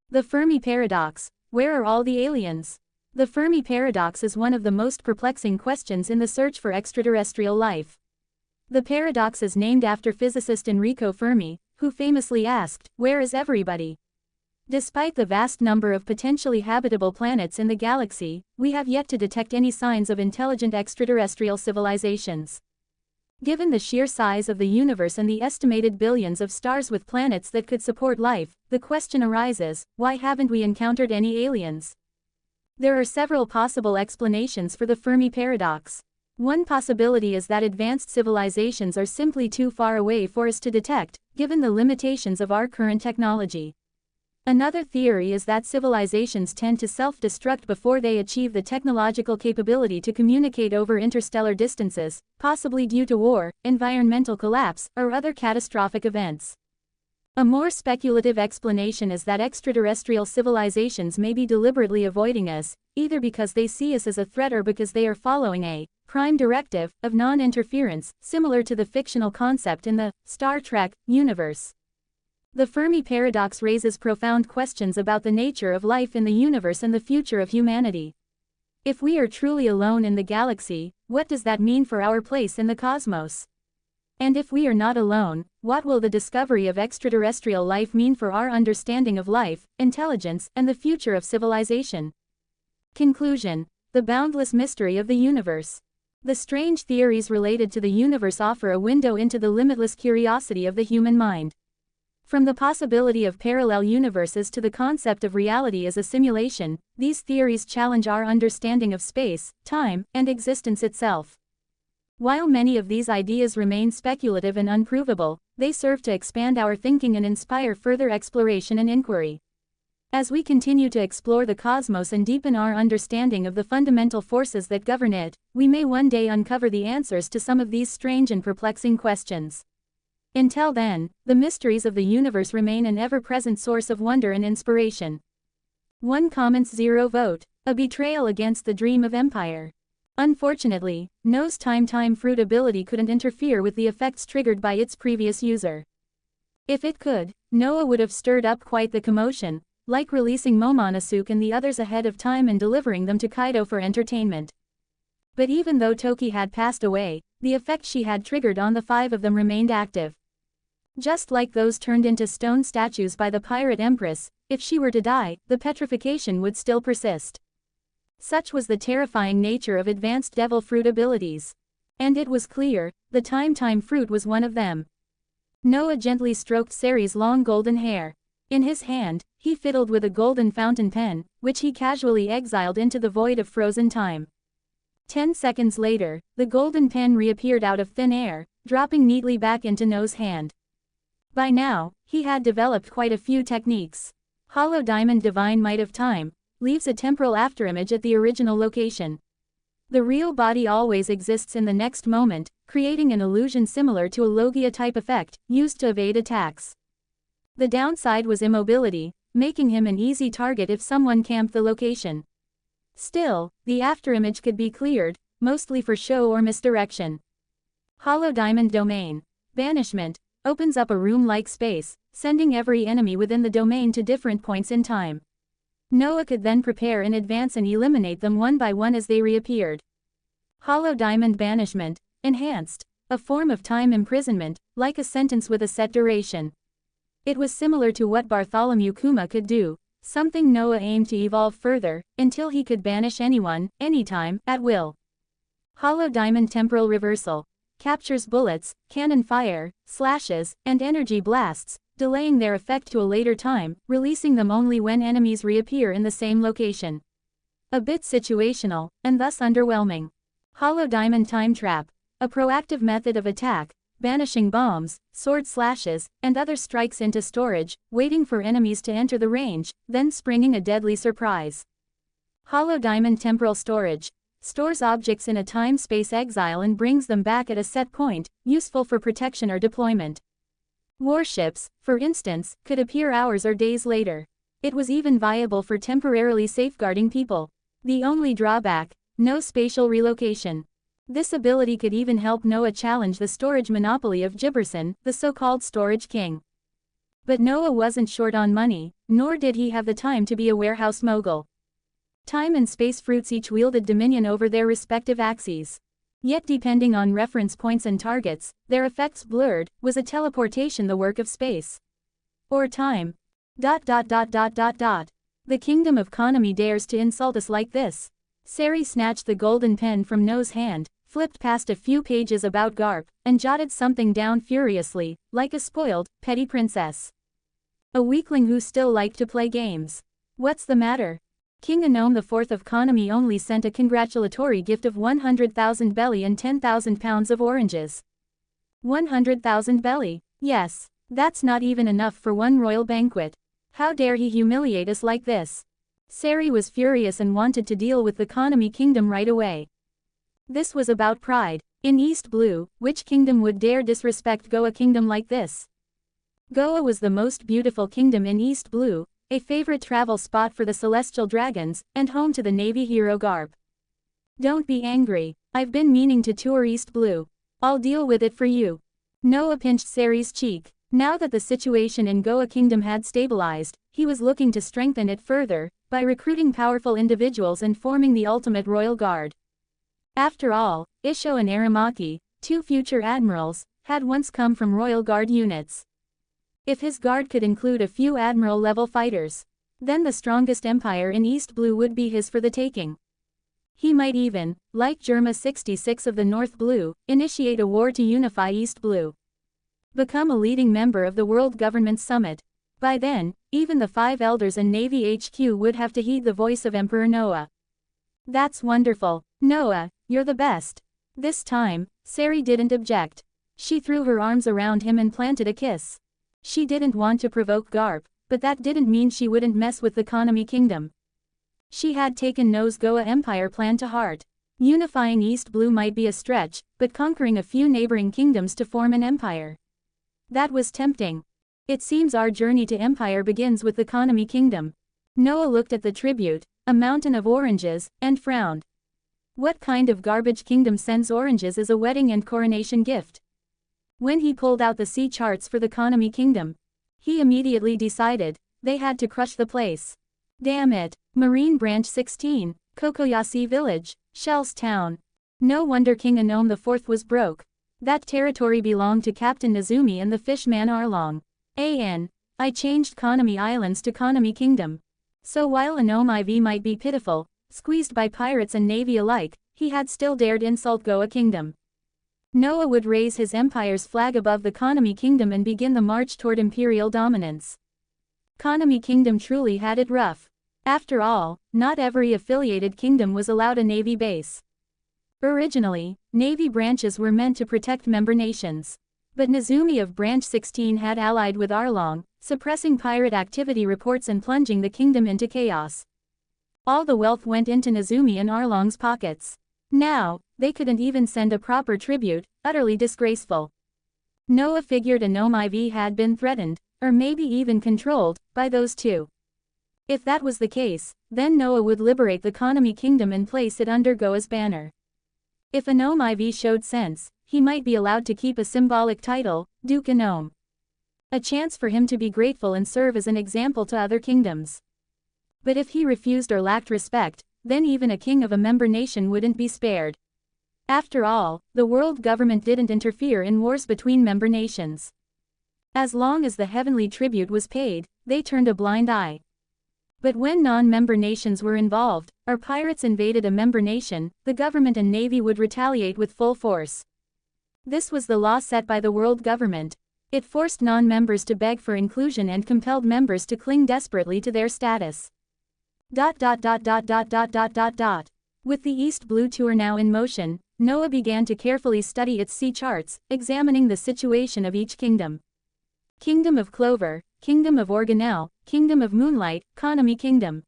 The Fermi paradox: where are all the aliens? The Fermi paradox is one of the most perplexing questions in the search for extraterrestrial life. The paradox is named after physicist Enrico Fermi, who famously asked, "Where is everybody?" Despite the vast number of potentially habitable planets in the galaxy, we have yet to detect any signs of intelligent extraterrestrial civilizations. Given the sheer size of the universe and the estimated billions of stars with planets that could support life, the question arises, why haven't we encountered any aliens? There are several possible explanations for the Fermi paradox. One possibility is that advanced civilizations are simply too far away for us to detect, given the limitations of our current technology. Another theory is that civilizations tend to self-destruct before they achieve the technological capability to communicate over interstellar distances, possibly due to war, environmental collapse, or other catastrophic events. A more speculative explanation is that extraterrestrial civilizations may be deliberately avoiding us, either because they see us as a threat or because they are following a prime directive of non-interference, similar to the fictional concept in the Star Trek universe. The Fermi paradox raises profound questions about the nature of life in the universe and the future of humanity. If we are truly alone in the galaxy, what does that mean for our place in the cosmos? And if we are not alone, what will the discovery of extraterrestrial life mean for our understanding of life, intelligence, and the future of civilization? Conclusion: the boundless mystery of the universe. The strange theories related to the universe offer a window into the limitless curiosity of the human mind. From the possibility of parallel universes to the concept of reality as a simulation, these theories challenge our understanding of space, time, and existence itself. While many of these ideas remain speculative and unprovable, they serve to expand our thinking and inspire further exploration and inquiry. As we continue to explore the cosmos and deepen our understanding of the fundamental forces that govern it, we may one day uncover the answers to some of these strange and perplexing questions. Until then, the mysteries of the universe remain an ever-present source of wonder and inspiration. 1 comments 0 vote. A betrayal against the dream of empire. Unfortunately, Noah's time fruit ability couldn't interfere with the effects triggered by its previous user. If it could, Noah would have stirred up quite the commotion, like releasing Momonosuke and the others ahead of time and delivering them to Kaido for entertainment. But even though Toki had passed away, the effect she had triggered on the 5 of them remained active. Just like those turned into stone statues by the pirate empress, if she were to die, the petrification would still persist. Such was the terrifying nature of advanced devil fruit abilities. And it was clear, the time fruit was one of them. Noah gently stroked Sari's long golden hair. In his hand, he fiddled with a golden fountain pen, which he casually exiled into the void of frozen time. 10 seconds later, the golden pen reappeared out of thin air, dropping neatly back into Noah's hand. By now, he had developed quite a few techniques. Hollow Diamond Divine Might of Time leaves a temporal afterimage at the original location. The real body always exists in the next moment, creating an illusion similar to a Logia-type effect, used to evade attacks. The downside was immobility, making him an easy target if someone camped the location. Still, the afterimage could be cleared, mostly for show or misdirection. Hollow Diamond Domain. Banishment. opens up a room-like space, sending every enemy within the domain to different points in time. Noah could then prepare in advance and eliminate them one by one as they reappeared. Hollow Diamond Banishment, Enhanced, a form of time imprisonment, like a sentence with a set duration. It was similar to what Bartholomew Kuma could do, something Noah aimed to evolve further, until he could banish anyone, anytime, at will. Hollow Diamond Temporal Reversal, captures bullets, cannon fire, slashes, and energy blasts, delaying their effect to a later time, releasing them only when enemies reappear in the same location. A bit situational, and thus underwhelming. Hollow Diamond Time Trap, a proactive method of attack, banishing bombs, sword slashes, and other strikes into storage, waiting for enemies to enter the range, then springing a deadly surprise. Hollow Diamond Temporal Storage, stores objects in a time-space exile and brings them back at a set point, useful for protection or deployment. Warships, for instance, could appear hours or days later. It was even viable for temporarily safeguarding people. The only drawback, no spatial relocation. This ability could even help Noah challenge the storage monopoly of Gibberson, the so-called storage king. But Noah wasn't short on money, nor did he have the time to be a warehouse mogul. Time and space fruits each wielded dominion over their respective axes. Yet depending on reference points and targets, their effects blurred. Was a teleportation the work of space? Or time? The kingdom of Konami dares to insult us like this. Sari snatched the golden pen from Noah's hand, flipped past a few pages about Garp, and jotted something down furiously, like a spoiled, petty princess. A weakling who still liked to play games. What's the matter? King Anom IV of Konami only sent a congratulatory gift of 100,000 belly and 10,000 pounds of oranges. 100,000 belly? Yes, that's not even enough for one royal banquet. How dare he humiliate us like this? Sari was furious and wanted to deal with the Konami kingdom right away. This was about pride. In East Blue, which kingdom would dare disrespect Goa Kingdom like this? Goa was the most beautiful kingdom in East Blue, a favorite travel spot for the celestial dragons, and home to the Navy hero Garp. Don't be angry, I've been meaning to tour East Blue. I'll deal with it for you. Noah pinched Sari's cheek. Now that the situation in Goa Kingdom had stabilized, he was looking to strengthen it further, by recruiting powerful individuals and forming the ultimate royal guard. After all, Isho and Aramaki, two future admirals, had once come from royal guard units. If his guard could include a few admiral-level fighters, then the strongest empire in East Blue would be his for the taking. He might even, like Germa 66 of the North Blue, initiate a war to unify East Blue. Become a leading member of the World Government Summit. By then, even the Five Elders and Navy HQ would have to heed the voice of Emperor Noah. That's wonderful, Noah, you're the best. This time, Sari didn't object. She threw her arms around him and planted a kiss. She didn't want to provoke Garp, but that didn't mean she wouldn't mess with the Konami Kingdom. She had taken Noah's Goa Empire plan to heart. Unifying East Blue might be a stretch, but conquering a few neighboring kingdoms to form an empire. That was tempting. It seems our journey to empire begins with the Konami Kingdom. Noah looked at the tribute, a mountain of oranges, and frowned. What kind of garbage kingdom sends oranges as a wedding and coronation gift? When he pulled out the sea charts for the Konami Kingdom, he immediately decided, they had to crush the place. Damn it, Marine Branch 16, Kokoyasi Village, Shell's Town. No wonder King Anom IV was broke. That territory belonged to Captain Nezumi and the fishman Arlong. I changed Konami Islands to Konami Kingdom. So while Anom IV might be pitiful, squeezed by pirates and navy alike, he had still dared insult Goa Kingdom. Noah would raise his empire's flag above the Konami Kingdom and begin the march toward imperial dominance. Konami Kingdom truly had it rough. After all, not every affiliated kingdom was allowed a navy base. Originally, navy branches were meant to protect member nations. But Nezumi of Branch 16 had allied with Arlong, suppressing pirate activity reports and plunging the kingdom into chaos. All the wealth went into Nezumi and Arlong's pockets. Now, they couldn't even send a proper tribute, utterly disgraceful. Noah figured Anom IV had been threatened, or maybe even controlled, by those two. If that was the case, then Noah would liberate the Konami Kingdom and place it under Goa's banner. If Anom IV showed sense, he might be allowed to keep a symbolic title, Duke Enome. A chance for him to be grateful and serve as an example to other kingdoms. But if he refused or lacked respect, then even a king of a member nation wouldn't be spared. After all, the world government didn't interfere in wars between member nations. As long as the heavenly tribute was paid, they turned a blind eye. But when non-member nations were involved, or pirates invaded a member nation, the government and navy would retaliate with full force. This was the law set by the world government. It forced non-members to beg for inclusion and compelled members to cling desperately to their status. With the East Blue Tour now in motion, Noah began to carefully study its sea charts, examining the situation of each kingdom. Kingdom of Clover, Kingdom of Organelle, Kingdom of Moonlight, Konami Kingdom.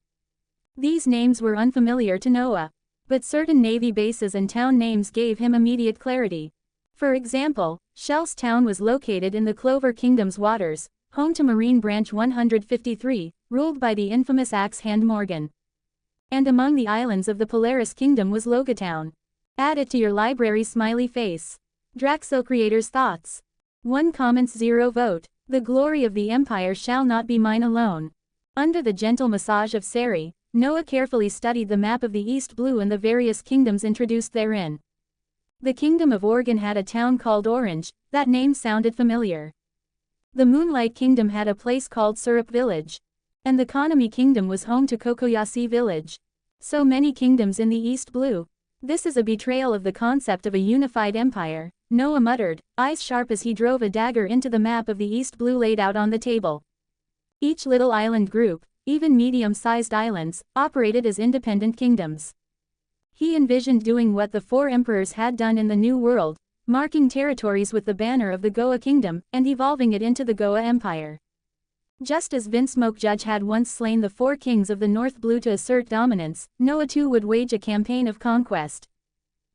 These names were unfamiliar to Noah, but certain navy bases and town names gave him immediate clarity. For example, Shell's town was located in the Clover Kingdom's waters, home to Marine Branch 153, ruled by the infamous Axe Hand Morgan. And among the islands of the Polaris Kingdom was Logatown. Add it to your library smiley face. Draxil creators' thoughts. 1 comments 0 vote. The glory of the empire shall not be mine alone. Under the gentle massage of Sari, Noah carefully studied the map of the East Blue and the various kingdoms introduced therein. The Kingdom of Organ had a town called Orange, that name sounded familiar. The Moonlight Kingdom had a place called Syrup Village. And the Konami Kingdom was home to Kokoyasi Village. So many kingdoms in the East Blue. This is a betrayal of the concept of a unified empire, Noah muttered, eyes sharp as he drove a dagger into the map of the East Blue laid out on the table. Each little island group, even medium-sized islands, operated as independent kingdoms. He envisioned doing what the 4 emperors had done in the New World, marking territories with the banner of the Goa Kingdom, and evolving it into the Goa Empire. Just as Vince Smoke Judge had once slain the 4 kings of the North Blue to assert dominance, Noah too would wage a campaign of conquest.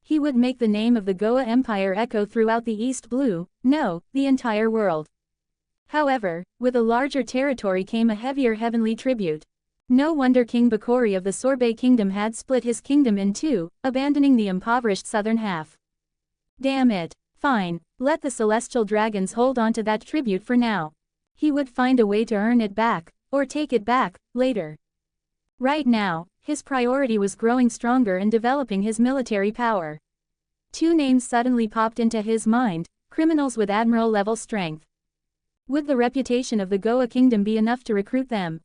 He would make the name of the Goa Empire echo throughout the East Blue, no, the entire world. However, with a larger territory came a heavier heavenly tribute. No wonder King Bakori of the Sorbet Kingdom had split his kingdom in 2, abandoning the impoverished southern half. Damn it. Fine, let the celestial dragons hold on to that tribute for now. He would find a way to earn it back, or take it back, later. Right now, his priority was growing stronger and developing his military power. 2 names suddenly popped into his mind, criminals with admiral-level strength. Would the reputation of the Goa Kingdom be enough to recruit them?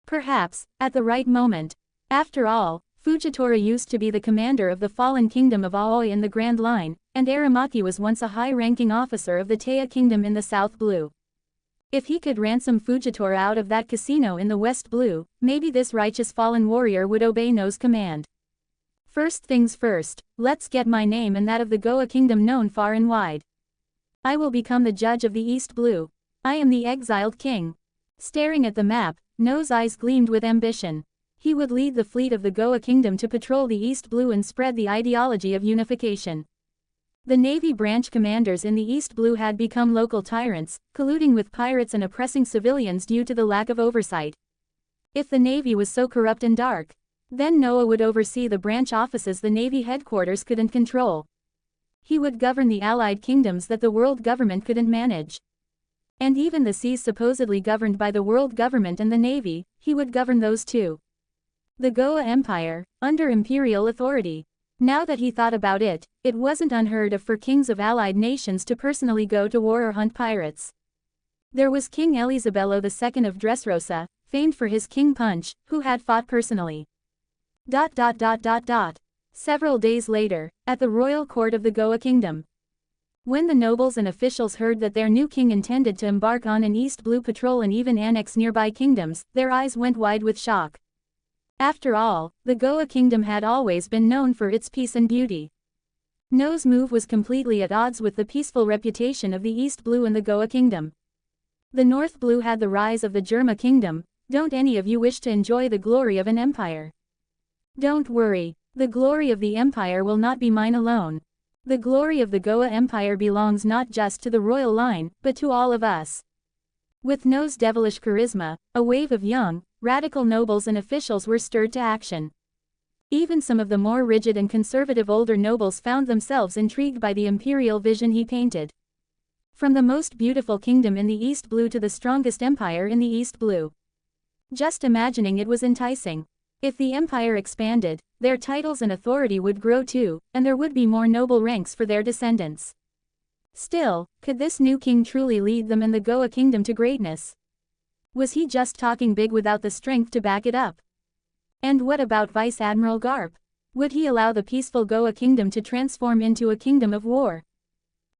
Perhaps, at the right moment. After all, Fujitora used to be the commander of the fallen kingdom of Aoi in the Grand Line, and Aramaki was once a high-ranking officer of the Teia Kingdom in the South Blue. If he could ransom Fujitora out of that casino in the West Blue, maybe this righteous fallen warrior would obey No's command. First things first, let's get my name and that of the Goa Kingdom known far and wide. I will become the judge of the East Blue. I am the exiled king. Staring at the map, No's eyes gleamed with ambition. He would lead the fleet of the Goa Kingdom to patrol the East Blue and spread the ideology of unification. The Navy branch commanders in the East Blue had become local tyrants, colluding with pirates and oppressing civilians due to the lack of oversight. If the Navy was so corrupt and dark, then Noah would oversee the branch offices the Navy headquarters couldn't control. He would govern the allied kingdoms that the world government couldn't manage. And even the seas supposedly governed by the world government and the Navy, he would govern those too. The Goa Empire, under Imperial authority. Now that he thought about it, it wasn't unheard of for kings of allied nations to personally go to war or hunt pirates. There was King Elisabello II of Dressrosa, famed for his king punch, who had fought personally. Several days later, at the royal court of the Goa Kingdom. When the nobles and officials heard that their new king intended to embark on an East Blue patrol and even annex nearby kingdoms, their eyes went wide with shock. After all, the Goa Kingdom had always been known for its peace and beauty. No's move was completely at odds with the peaceful reputation of the East Blue and the Goa Kingdom. The North Blue had the rise of the Germa Kingdom. Don't any of you wish to enjoy the glory of an empire? Don't worry, the glory of the empire will not be mine alone. The glory of the Goa Empire belongs not just to the royal line, but to all of us. With No's devilish charisma, a wave of young, radical nobles and officials were stirred to action. Even some of the more rigid and conservative older nobles found themselves intrigued by the imperial vision he painted. From the most beautiful kingdom in the East Blue to the strongest empire in the East Blue. Just imagining it was enticing. If the empire expanded, their titles and authority would grow too, and there would be more noble ranks for their descendants. Still, could this new king truly lead them and the Goa kingdom to greatness? Was he just talking big without the strength to back it up? And what about Vice Admiral Garp? Would he allow the peaceful Goa kingdom to transform into a kingdom of war?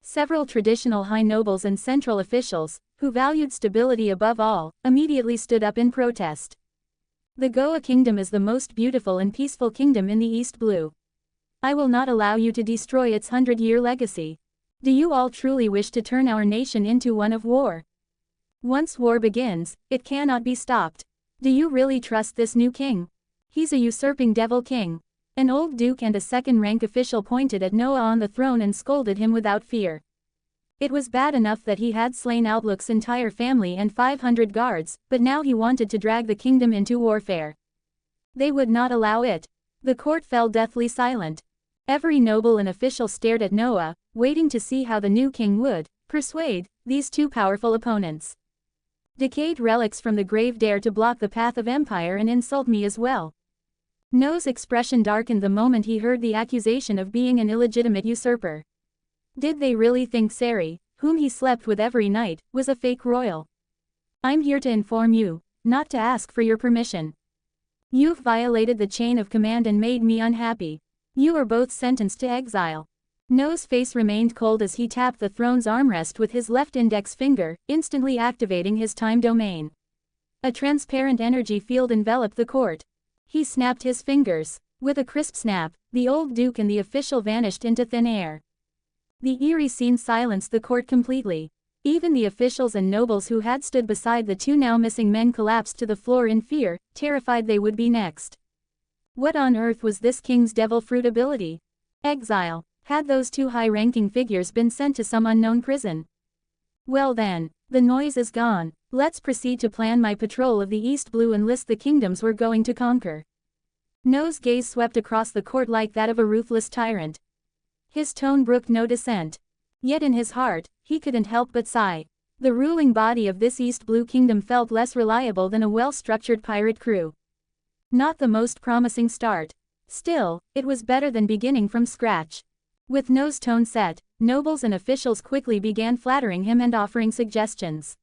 Several traditional high nobles and central officials, who valued stability above all, immediately stood up in protest. The Goa kingdom is the most beautiful and peaceful kingdom in the East Blue. I will not allow you to destroy its 100-year legacy. Do you all truly wish to turn our nation into one of war? Once war begins, it cannot be stopped. Do you really trust this new king? He's a usurping devil king. An old duke and a second-rank official pointed at Noah on the throne and scolded him without fear. It was bad enough that he had slain Outlook's entire family and 500 guards, but now he wanted to drag the kingdom into warfare. They would not allow it. The court fell deathly silent. Every noble and official stared at Noah, waiting to see how the new king would persuade these two powerful opponents. Decayed relics from the grave dare to block the path of empire and insult me as well. Noah's expression darkened the moment he heard the accusation of being an illegitimate usurper. Did they really think Sari, whom he slept with every night, was a fake royal? I'm here to inform you, not to ask for your permission. You've violated the chain of command and made me unhappy. You are both sentenced to exile. Noah's face remained cold as he tapped the throne's armrest with his left index finger, instantly activating his time domain. A transparent energy field enveloped the court. He snapped his fingers. With a crisp snap, the old duke and the official vanished into thin air. The eerie scene silenced the court completely. Even the officials and nobles who had stood beside the two now missing men collapsed to the floor in fear, terrified they would be next. What on earth was this king's devil fruit ability? Exile. Had those two high-ranking figures been sent to some unknown prison? Well then, the noise is gone. Let's proceed to plan my patrol of the East Blue and list the kingdoms we're going to conquer. Noah's gaze swept across the court like that of a ruthless tyrant. His tone brooked no dissent. Yet in his heart, he couldn't help but sigh. The ruling body of this East Blue kingdom felt less reliable than a well-structured pirate crew. Not the most promising start. Still, it was better than beginning from scratch. With Noah's tone set, nobles and officials quickly began flattering him and offering suggestions.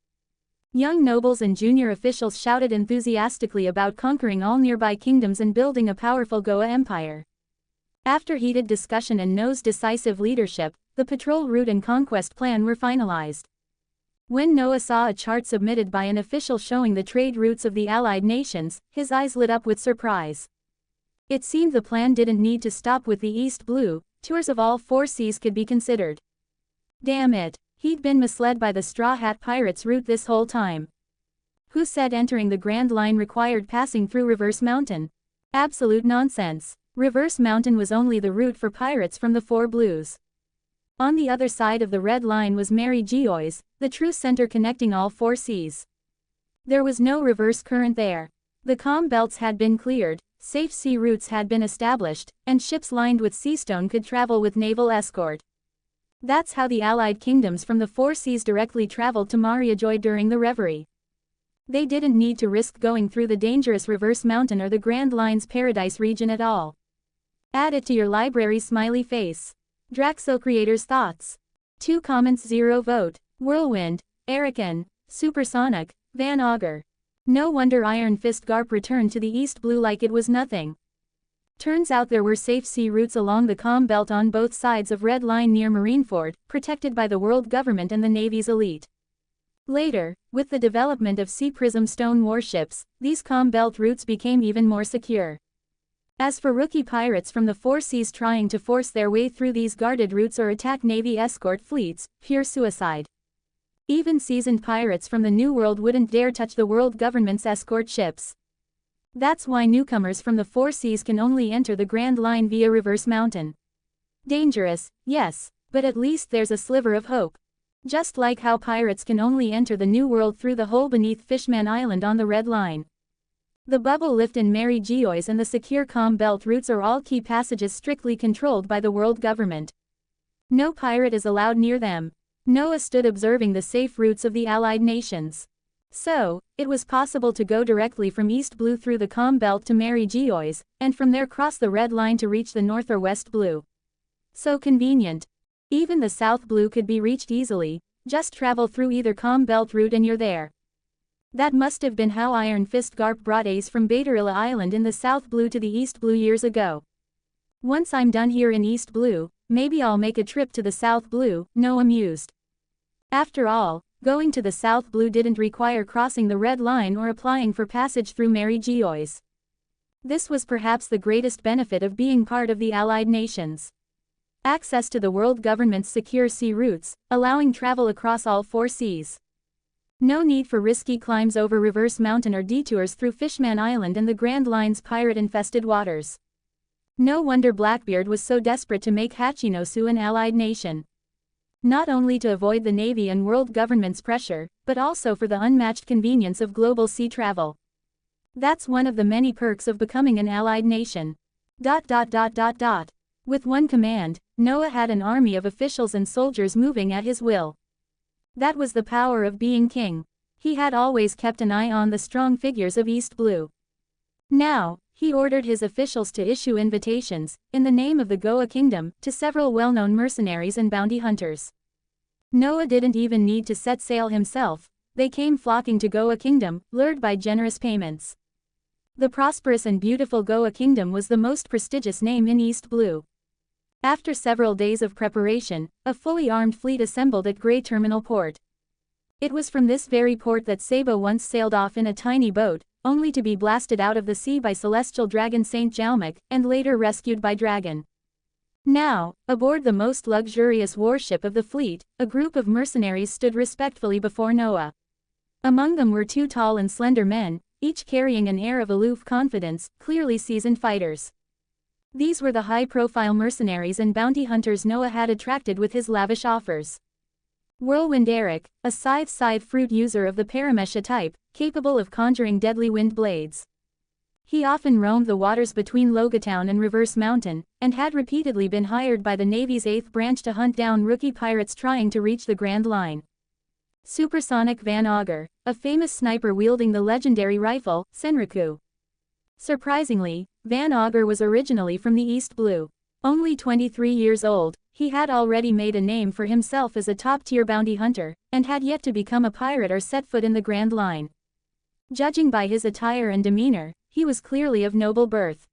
Young nobles and junior officials shouted enthusiastically about conquering all nearby kingdoms and building a powerful Goa empire. After heated discussion and Noah's decisive leadership, the patrol route and conquest plan were finalized. When Noah saw a chart submitted by an official showing the trade routes of the allied nations, his eyes lit up with surprise. It seemed the plan didn't need to stop with the East Blue. Tours of all four seas could be considered. Damn it, he'd been misled by the Straw Hat Pirates route this whole time. Who said entering the Grand Line required passing through Reverse Mountain? Absolute nonsense. Reverse Mountain was only the route for pirates from the Four Blues. On the other side of the Red Line was Mary Geoise, the true center connecting all four seas. There was no reverse current there. The calm belts had been cleared. Safe sea routes had been established, and ships lined with seastone could travel with naval escort. That's how the allied kingdoms from the four seas directly traveled to Mariajoy during the reverie. They didn't need to risk going through the dangerous Reverse Mountain or the Grand Line's Paradise region at all. Add it to your library smiley face. Draxil creators thoughts. 2 comments 0 vote. Whirlwind, Erican, Supersonic, Van Augur. No wonder Iron Fist Garp returned to the East Blue like it was nothing. Turns out there were safe sea routes along the calm belt on both sides of Red Line near Marineford, protected by the world government and the Navy's elite. Later, with the development of Sea Prism stone warships, these calm belt routes became even more secure. As for rookie pirates from the four seas trying to force their way through these guarded routes or attack Navy escort fleets, pure suicide. Even seasoned pirates from the New World wouldn't dare touch the world government's escort ships. That's why newcomers from the four seas can only enter the Grand Line via Reverse Mountain. Dangerous, yes, but at least there's a sliver of hope. Just like how pirates can only enter the New World through the hole beneath Fishman Island on the Red Line. The bubble lift in Mary Geoise and the secure Com Belt routes are all key passages strictly controlled by the world government. No pirate is allowed near them. Noah stood observing the safe routes of the allied nations. So, it was possible to go directly from East Blue through the Com Belt to Mary Geoise, and from there cross the Red Line to reach the North or West Blue. So convenient. Even the South Blue could be reached easily, just travel through either Com Belt route and you're there. That must have been how Iron Fist Garp brought Ace from Baterilla Island in the South Blue to the East Blue years ago. Once I'm done here in East Blue, maybe I'll make a trip to the South Blue, Noah mused. After all, going to the South Blue didn't require crossing the Red Line or applying for passage through Mary Geoise. This was perhaps the greatest benefit of being part of the Allied nations. Access to the world government's secure sea routes, allowing travel across all 4 seas. No need for risky climbs over Reverse Mountain or detours through Fishman Island and the Grand Line's pirate-infested waters. No wonder Blackbeard was so desperate to make Hachinosu an allied nation. Not only to avoid the Navy and world government's pressure, but also for the unmatched convenience of global sea travel. That's one of the many perks of becoming an allied nation. With one command, Noah had an army of officials and soldiers moving at his will. That was the power of being king. He had always kept an eye on the strong figures of East Blue. Now, he ordered his officials to issue invitations, in the name of the Goa Kingdom, to several well-known mercenaries and bounty hunters. Noah didn't even need to set sail himself, they came flocking to Goa Kingdom, lured by generous payments. The prosperous and beautiful Goa Kingdom was the most prestigious name in East Blue. After several days of preparation, a fully armed fleet assembled at Grey Terminal Port. It was from this very port that Sabo once sailed off in a tiny boat, only to be blasted out of the sea by celestial dragon Saint Jalmik, and later rescued by Dragon. Now, aboard the most luxurious warship of the fleet, a group of mercenaries stood respectfully before Noah. Among them were 2 tall and slender men, each carrying an air of aloof confidence, clearly seasoned fighters. These were the high-profile mercenaries and bounty hunters Noah had attracted with his lavish offers. Whirlwind Eric, a scythe fruit user of the Paramesha type, capable of conjuring deadly wind blades. He often roamed the waters between Logatown and Reverse Mountain, and had repeatedly been hired by the Navy's 8th branch to hunt down rookie pirates trying to reach the Grand Line. Supersonic Van Augur, a famous sniper wielding the legendary rifle, Senriku. Surprisingly, Van Augur was originally from the East Blue. Only 23 years old, he had already made a name for himself as a top-tier bounty hunter, and had yet to become a pirate or set foot in the Grand Line. Judging by his attire and demeanor, he was clearly of noble birth.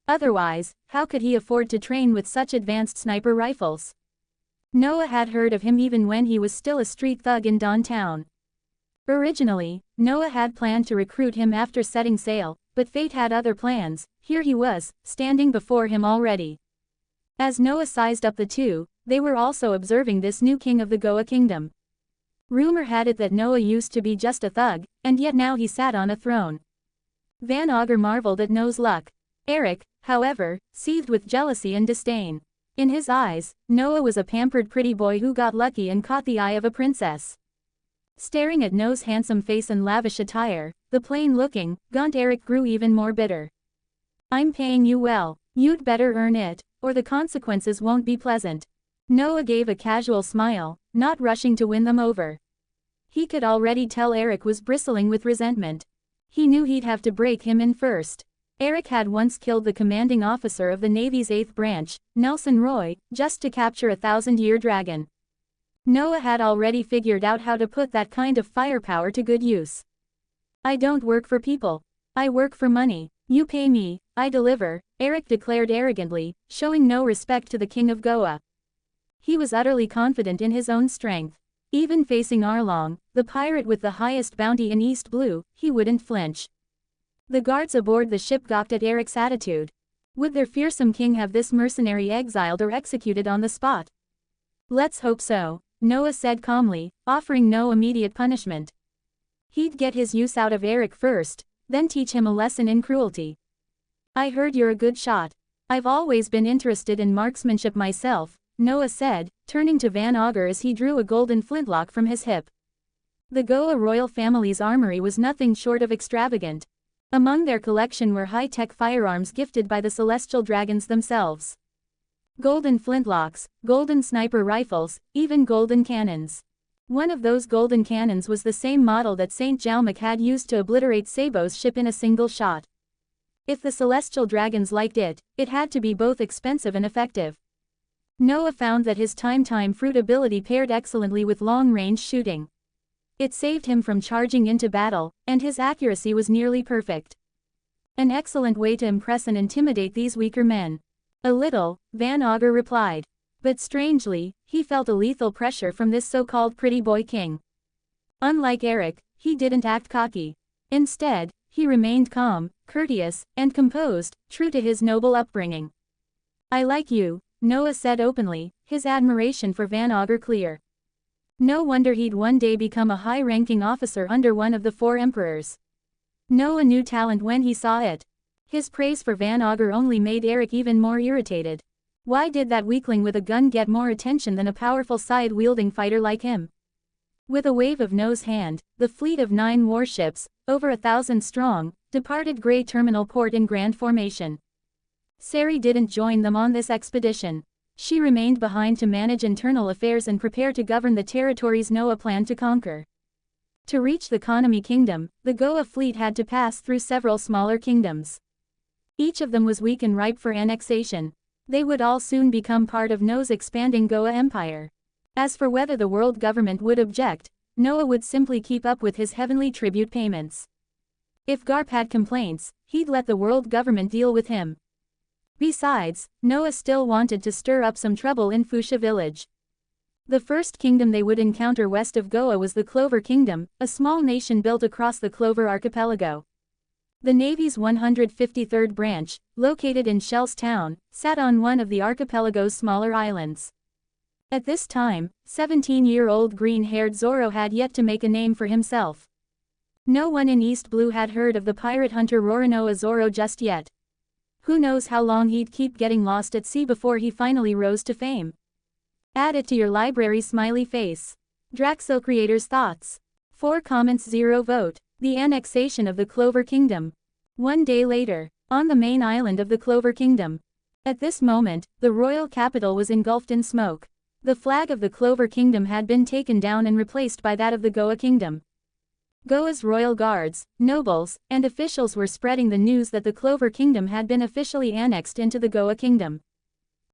Otherwise, how could he afford to train with such advanced sniper rifles? Noah had heard of him even when he was still a street thug in Dawntown. Originally, Noah had planned to recruit him after setting sail, but fate had other plans. Here he was, standing before him already. As Noah sized up the two, they were also observing this new king of the Goa Kingdom. Rumor had it that Noah used to be just a thug, and yet now he sat on a throne. Van Augur marveled at Noah's luck. Eric, however, seethed with jealousy and disdain. In his eyes, Noah was a pampered pretty boy who got lucky and caught the eye of a princess. Staring at Noah's handsome face and lavish attire, the plain-looking, gaunt Eric grew even more bitter. "I'm paying you well, you'd better earn it, or the consequences won't be pleasant." Noah gave a casual smile, not rushing to win them over. He could already tell Eric was bristling with resentment. He knew he'd have to break him in first. Eric had once killed the commanding officer of the Navy's 8th branch, Nelson Roy, just to capture a 1,000-year dragon. Noah had already figured out how to put that kind of firepower to good use. "I don't work for people. I work for money. You pay me, I deliver," Eric declared arrogantly, showing no respect to the king of Goa. He was utterly confident in his own strength. Even facing Arlong, the pirate with the highest bounty in East Blue, he wouldn't flinch. The guards aboard the ship gawked at Eric's attitude. Would their fearsome king have this mercenary exiled or executed on the spot? "Let's hope so," Noah said calmly, offering no immediate punishment. He'd get his use out of Eric first, then teach him a lesson in cruelty. "I heard you're a good shot. I've always been interested in marksmanship myself," Noah said, turning to Van Augur as he drew a golden flintlock from his hip. The Goa royal family's armory was nothing short of extravagant. Among their collection were high-tech firearms gifted by the celestial dragons themselves. Golden flintlocks, golden sniper rifles, even golden cannons. One of those golden cannons was the same model that Saint Jalmuk had used to obliterate Sabo's ship in a single shot. If the celestial dragons liked it, it had to be both expensive and effective. Noah found that his time fruit ability paired excellently with long-range shooting. It saved him from charging into battle, and his accuracy was nearly perfect. An excellent way to impress and intimidate these weaker men. A little, Van Augur replied. But strangely, he felt a lethal pressure from this so-called pretty boy king. Unlike Eric, he didn't act cocky. Instead, he remained calm, courteous, and composed, true to his noble upbringing. I like you, Noah said openly, his admiration for Van Augur clear. No wonder he'd one day become a high-ranking officer under one of the 4 emperors. Noah knew talent when he saw it. His praise for Van Augur only made Eric even more irritated. Why did that weakling with a gun get more attention than a powerful side-wielding fighter like him? With a wave of Noah's hand, the fleet of 9 warships, over 1,000 strong, departed Grey Terminal Port in grand formation. Sari didn't join them on this expedition. She remained behind to manage internal affairs and prepare to govern the territories Noah planned to conquer. To reach the Konami Kingdom, the Goa fleet had to pass through several smaller kingdoms. Each of them was weak and ripe for annexation. They would all soon become part of Noah's expanding Goa Empire. As for whether the world government would object, Noah would simply keep up with his heavenly tribute payments. If Garp had complaints, he'd let the world government deal with him. Besides, Noah still wanted to stir up some trouble in Fuchsia village. The first kingdom they would encounter west of Goa was the Clover Kingdom, a small nation built across the Clover archipelago. The Navy's 153rd branch, located in Shell's Town, sat on one of the archipelago's smaller islands. At this time, 17-year-old green-haired Zorro had yet to make a name for himself. No one in East Blue had heard of the pirate hunter Roranoa Zorro just yet. Who knows how long he'd keep getting lost at sea before he finally rose to fame. Add it to your library smiley face. Draxil creators' thoughts. 4 comments 0 vote. The annexation of the Clover Kingdom. 1 day later, on the main island of the Clover Kingdom. At this moment, the royal capital was engulfed in smoke. The flag of the Clover Kingdom had been taken down and replaced by that of the Goa Kingdom. Goa's royal guards, nobles, and officials were spreading the news that the Clover Kingdom had been officially annexed into the Goa Kingdom.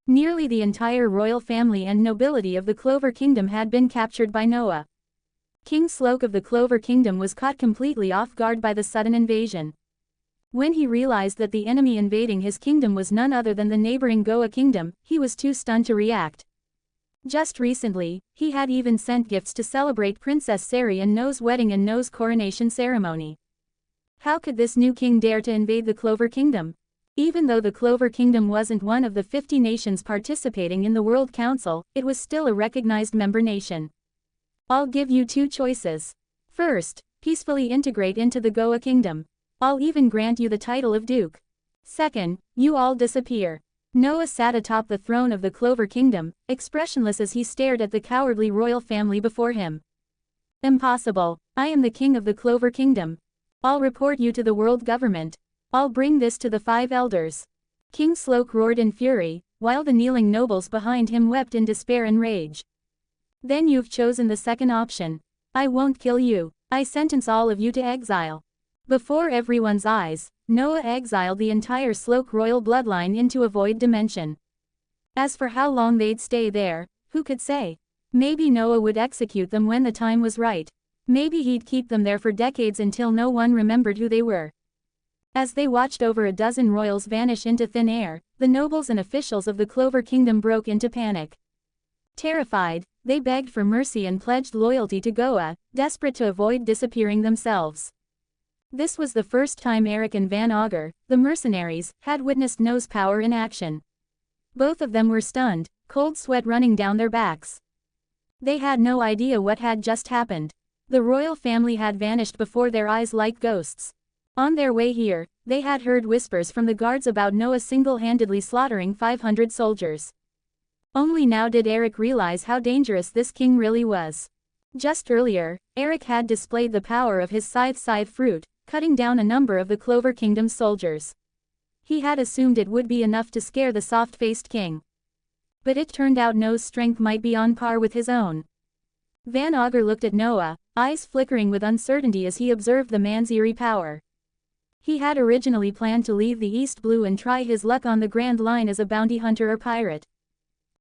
Nearly the entire royal family and nobility of the Clover Kingdom had been captured by Noah. King Sloke of the Clover Kingdom was caught completely off guard by the sudden invasion. When he realized that the enemy invading his kingdom was none other than the neighboring Goa Kingdom, he was too stunned to react. Just recently, he had even sent gifts to celebrate Princess Sari and Noah's wedding and Noah's coronation ceremony. How could this new king dare to invade the Clover Kingdom? Even though the Clover Kingdom wasn't one of the 50 nations participating in the World Council, it was still a recognized member nation. I'll give you 2 choices. First, peacefully integrate into the Goa Kingdom. I'll even grant you the title of Duke. Second, you all disappear. Noah sat atop the throne of the Clover Kingdom, expressionless as he stared at the cowardly royal family before him. Impossible. I am the king of the Clover Kingdom. I'll report you to the world government. I'll bring this to the 5 elders. King Sloke roared in fury, while the kneeling nobles behind him wept in despair and rage. Then you've chosen the second option. I won't kill you. I sentence all of you to exile. Before everyone's eyes, Noah exiled the entire Sloke royal bloodline into a void dimension. As for how long they'd stay there, who could say? Maybe Noah would execute them when the time was right. Maybe he'd keep them there for decades until no one remembered who they were. As they watched over a dozen royals vanish into thin air, the nobles and officials of the Clover Kingdom broke into panic. Terrified, they begged for mercy and pledged loyalty to Goa, desperate to avoid disappearing themselves. This was the first time Eric and Van Augur, the mercenaries, had witnessed Noah's power in action. Both of them were stunned, cold sweat running down their backs. They had no idea what had just happened. The royal family had vanished before their eyes like ghosts. On their way here, they had heard whispers from the guards about Noah single-handedly slaughtering 500 soldiers. Only now did Eric realize how dangerous this king really was. Just earlier, Eric had displayed the power of his scythe fruit, cutting down a number of the Clover Kingdom's soldiers. He had assumed it would be enough to scare the soft-faced king. But it turned out Noah's strength might be on par with his own. Van Augur looked at Noah, eyes flickering with uncertainty as he observed the man's eerie power. He had originally planned to leave the East Blue and try his luck on the Grand Line as a bounty hunter or pirate.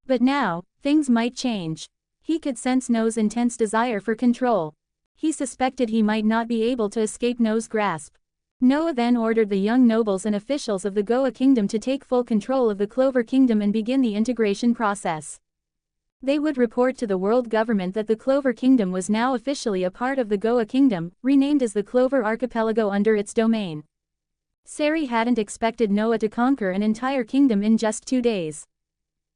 But now, things might change. He could sense Noah's intense desire for control. He suspected he might not be able to escape Noah's grasp. Noah then ordered the young nobles and officials of the Goa Kingdom to take full control of the Clover Kingdom and begin the integration process. They would report to the world government that the Clover Kingdom was now officially a part of the Goa Kingdom, renamed as the Clover Archipelago under its domain. Sari hadn't expected Noah to conquer an entire kingdom in just 2 days.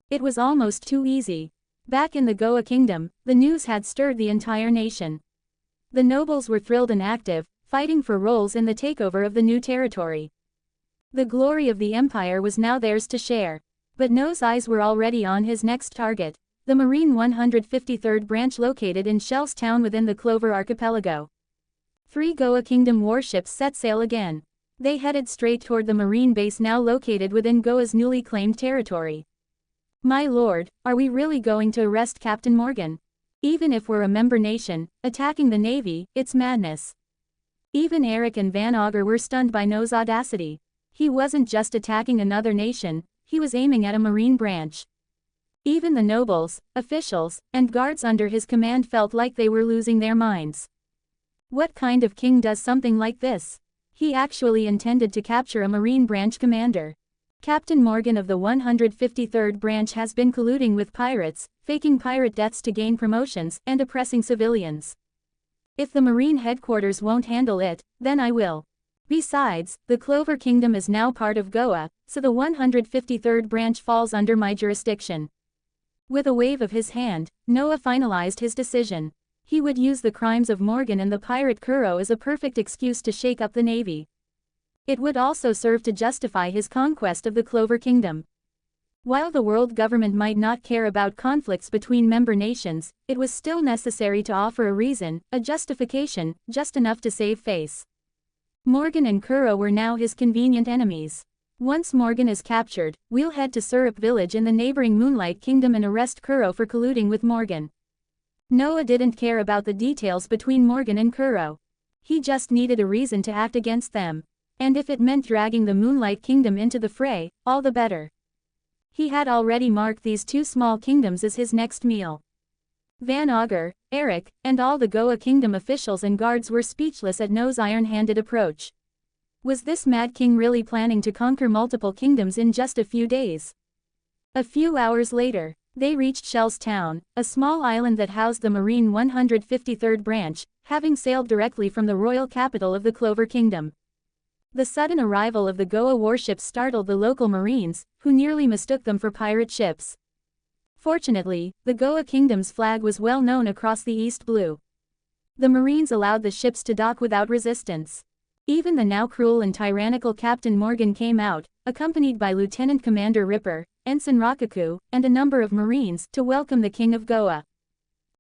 It was almost too easy. Back in the Goa Kingdom, the news had stirred the entire nation. The nobles were thrilled and active, fighting for roles in the takeover of the new territory. The glory of the empire was now theirs to share. But Noah's eyes were already on his next target, the Marine 153rd branch located in Shell's Town within the Clover Archipelago. 3 Goa Kingdom warships set sail again. They headed straight toward the Marine base now located within Goa's newly claimed territory. My lord, are we really going to arrest Captain Morgan? Even if we're a member nation, attacking the Navy, it's madness. Even Eric and Van Augur were stunned by Noah's audacity. He wasn't just attacking another nation, he was aiming at a Marine branch. Even the nobles, officials, and guards under his command felt like they were losing their minds. What kind of king does something like this? He actually intended to capture a Marine branch commander. Captain Morgan of the 153rd branch has been colluding with pirates, faking pirate deaths to gain promotions, and oppressing civilians. If the Marine headquarters won't handle it, then I will. Besides, the Clover Kingdom is now part of Goa, so the 153rd branch falls under my jurisdiction. With a wave of his hand, Noah finalized his decision. He would use the crimes of Morgan and the pirate Kuro as a perfect excuse to shake up the Navy. It would also serve to justify his conquest of the Clover Kingdom. While the world government might not care about conflicts between member nations, it was still necessary to offer a reason, a justification, just enough to save face. Morgan and Kuro were now his convenient enemies. Once Morgan is captured, we'll head to Surup village in the neighboring Moonlight Kingdom and arrest Kuro for colluding with Morgan. Noah didn't care about the details between Morgan and Kuro. He just needed a reason to act against them. And if it meant dragging the Moonlight Kingdom into the fray, all the better. He had already marked these 2 small kingdoms as his next meal. Van Augur, Eric, and all the Goa Kingdom officials and guards were speechless at Noah's iron-handed approach. Was this Mad King really planning to conquer multiple kingdoms in just a few days? A few hours later, they reached Shell's Town, a small island that housed the Marine 153rd branch, having sailed directly from the royal capital of the Clover Kingdom. The sudden arrival of the Goa warships startled the local Marines, who nearly mistook them for pirate ships. Fortunately, the Goa Kingdom's flag was well known across the East Blue. The Marines allowed the ships to dock without resistance. Even the now cruel and tyrannical Captain Morgan came out, accompanied by Lieutenant Commander Ripper, Ensign Rakaku, and a number of Marines, to welcome the King of Goa.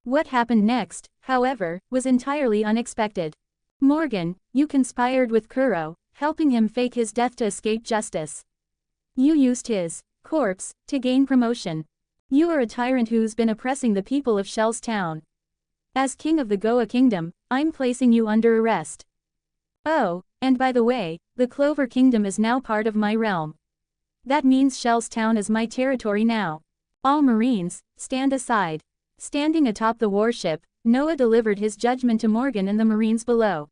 What happened next, however, was entirely unexpected. Morgan, you conspired with Kuro, helping him fake his death to escape justice. You used his corpse to gain promotion. You are a tyrant who's been oppressing the people of Shell's Town. As King of the Goa Kingdom, I'm placing you under arrest. Oh, and by the way, the Clover Kingdom is now part of my realm. That means Shell's Town is my territory now. All Marines, stand aside. Standing atop the warship, Noah delivered his judgment to Morgan and the Marines below.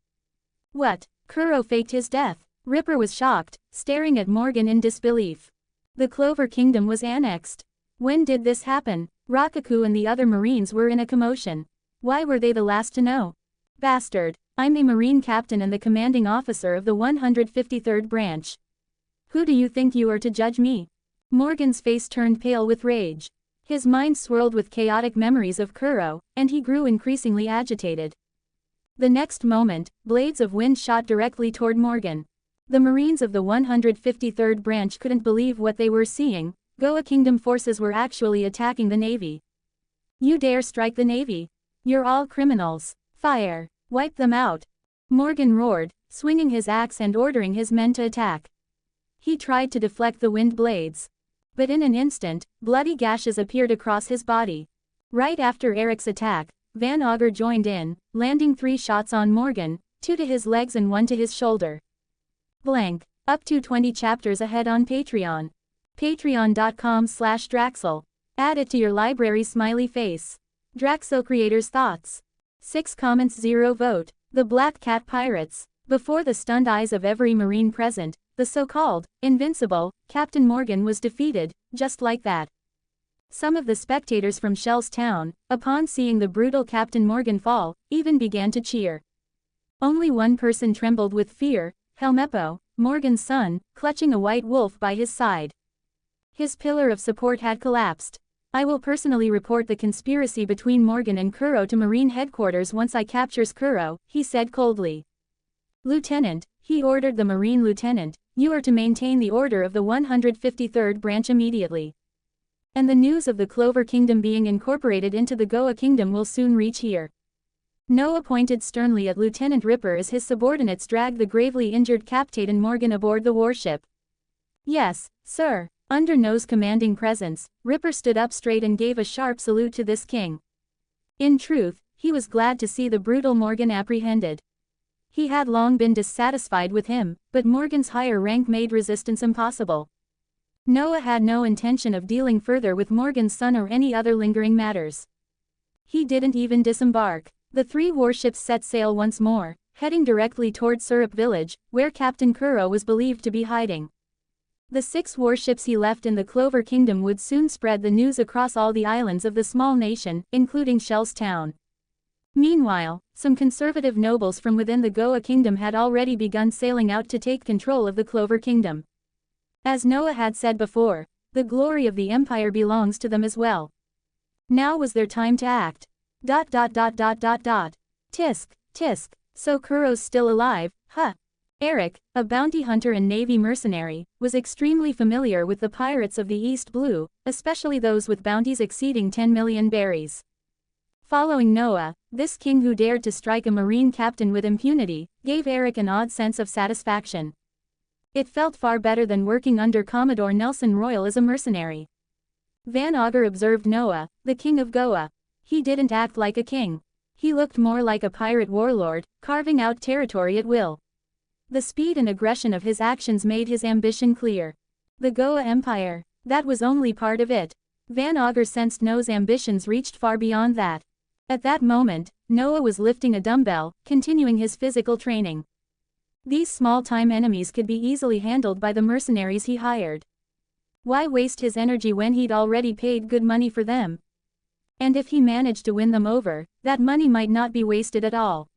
What? Kuro faked his death? Ripper was shocked, staring at Morgan in disbelief. The Clover Kingdom was annexed. When did this happen? Rakaku and the other Marines were in a commotion. Why were they the last to know? Bastard, I'm a Marine captain and the commanding officer of the 153rd branch. Who do you think you are to judge me? Morgan's face turned pale with rage. His mind swirled with chaotic memories of Kuro, and he grew increasingly agitated. The next moment, blades of wind shot directly toward Morgan. The Marines of the 153rd branch couldn't believe what they were seeing. Goa Kingdom forces were actually attacking the Navy. You dare strike the Navy? You're all criminals. Fire! Wipe them out! Morgan roared, swinging his axe and ordering his men to attack. He tried to deflect the wind blades. But in an instant, bloody gashes appeared across his body. Right after Eric's attack, Van Augur joined in, landing 3 shots on Morgan, 2 to his legs and 1 to his shoulder. Blank. Up to 20 chapters ahead on Patreon. Patreon.com/Draxil. Add it to your library. Smiley face. Draxil creators' thoughts. 6 comments 0 vote. The Black Cat Pirates. Before the stunned eyes of every Marine present, the so-called invincible Captain Morgan was defeated, just like that. Some of the spectators from Shell's town, upon seeing the brutal Captain Morgan fall, even began to cheer. Only one person trembled with fear, Helmeppo, Morgan's son, clutching a white wolf by his side. His pillar of support had collapsed. I will personally report the conspiracy between Morgan and Kuro to Marine headquarters once I captures Kuro, he said coldly. Lieutenant, he ordered the Marine lieutenant, you are to maintain the order of the 153rd branch immediately. And the news of the Clover Kingdom being incorporated into the Goa Kingdom will soon reach here. Noah pointed sternly at Lieutenant Ripper as his subordinates dragged the gravely injured Captain Morgan aboard the warship. Yes, sir. Under Noah's commanding presence, Ripper stood up straight and gave a sharp salute to this king. In truth, he was glad to see the brutal Morgan apprehended. He had long been dissatisfied with him, but Morgan's higher rank made resistance impossible. Noah had no intention of dealing further with Morgan's son or any other lingering matters. He didn't even disembark. The 3 warships set sail once more, heading directly toward Surup village, where Captain Kuro was believed to be hiding. The 6 warships he left in the Clover Kingdom would soon spread the news across all the islands of the small nation, including Shell's town. Meanwhile, some conservative nobles from within the Goa Kingdom had already begun sailing out to take control of the Clover Kingdom. As Noah had said before, the glory of the Empire belongs to them as well. Now was their time to act. ... Tisk, tisk, so Kuro's still alive, huh? Eric, a bounty hunter and Navy mercenary, was extremely familiar with the pirates of the East Blue, especially those with bounties exceeding 10 million berries. Following Noah, this king who dared to strike a Marine captain with impunity, gave Eric an odd sense of satisfaction. It felt far better than working under Commodore Nelson Royal as a mercenary. Van Augur observed Noah, the king of Goa. He didn't act like a king. He looked more like a pirate warlord, carving out territory at will. The speed and aggression of his actions made his ambition clear. The Goa Empire, that was only part of it. Van Augur sensed Noah's ambitions reached far beyond that. At that moment, Noah was lifting a dumbbell, continuing his physical training. These small-time enemies could be easily handled by the mercenaries he hired. Why waste his energy when he'd already paid good money for them? And if he managed to win them over, that money might not be wasted at all.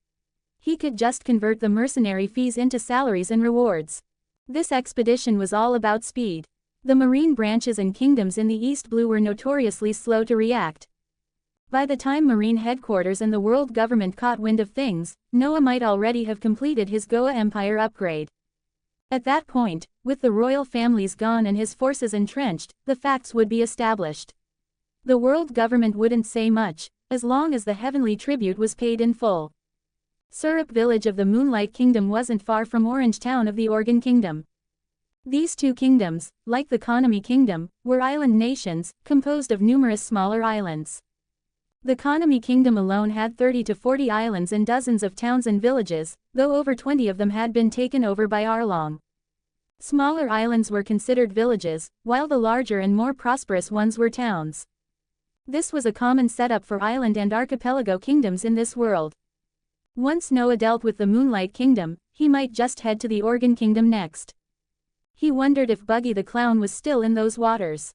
He could just convert the mercenary fees into salaries and rewards. This expedition was all about speed. The marine branches and kingdoms in the East Blue were notoriously slow to react. By the time Marine headquarters and the world government caught wind of things, Noah might already have completed his Goa Empire upgrade. At that point, with the royal families gone and his forces entrenched, the facts would be established. The world government wouldn't say much, as long as the heavenly tribute was paid in full. Surup village of the Moonlight Kingdom wasn't far from Orange Town of the Organ Kingdom. These 2 kingdoms, like the Konami Kingdom, were island nations, composed of numerous smaller islands. The Konami Kingdom alone had 30 to 40 islands and dozens of towns and villages, though over 20 of them had been taken over by Arlong. Smaller islands were considered villages, while the larger and more prosperous ones were towns. This was a common setup for island and archipelago kingdoms in this world. Once Noah dealt with the Moonlight Kingdom, he might just head to the Organ Kingdom next. He wondered if Buggy the Clown was still in those waters.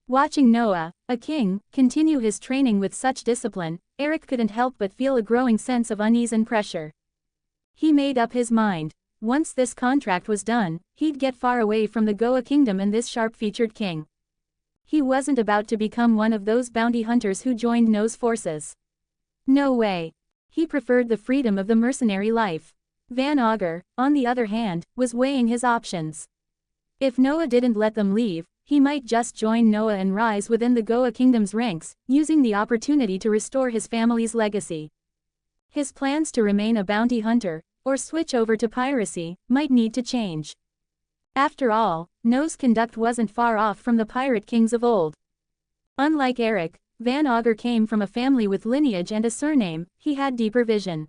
Watching Noah, a king, continue his training with such discipline, Eric couldn't help but feel a growing sense of unease and pressure. He made up his mind. Once this contract was done, he'd get far away from the Goa Kingdom and this sharp-featured king. He wasn't about to become one of those bounty hunters who joined Noah's forces. No way. He preferred the freedom of the mercenary life. Van Augur, on the other hand, was weighing his options. If Noah didn't let them leave, he might just join Noah and rise within the Goa Kingdom's ranks, using the opportunity to restore his family's legacy. His plans to remain a bounty hunter, or switch over to piracy, might need to change. After all, Noah's conduct wasn't far off from the pirate kings of old. Unlike Eric, Van Augur came from a family with lineage and a surname. He had deeper vision.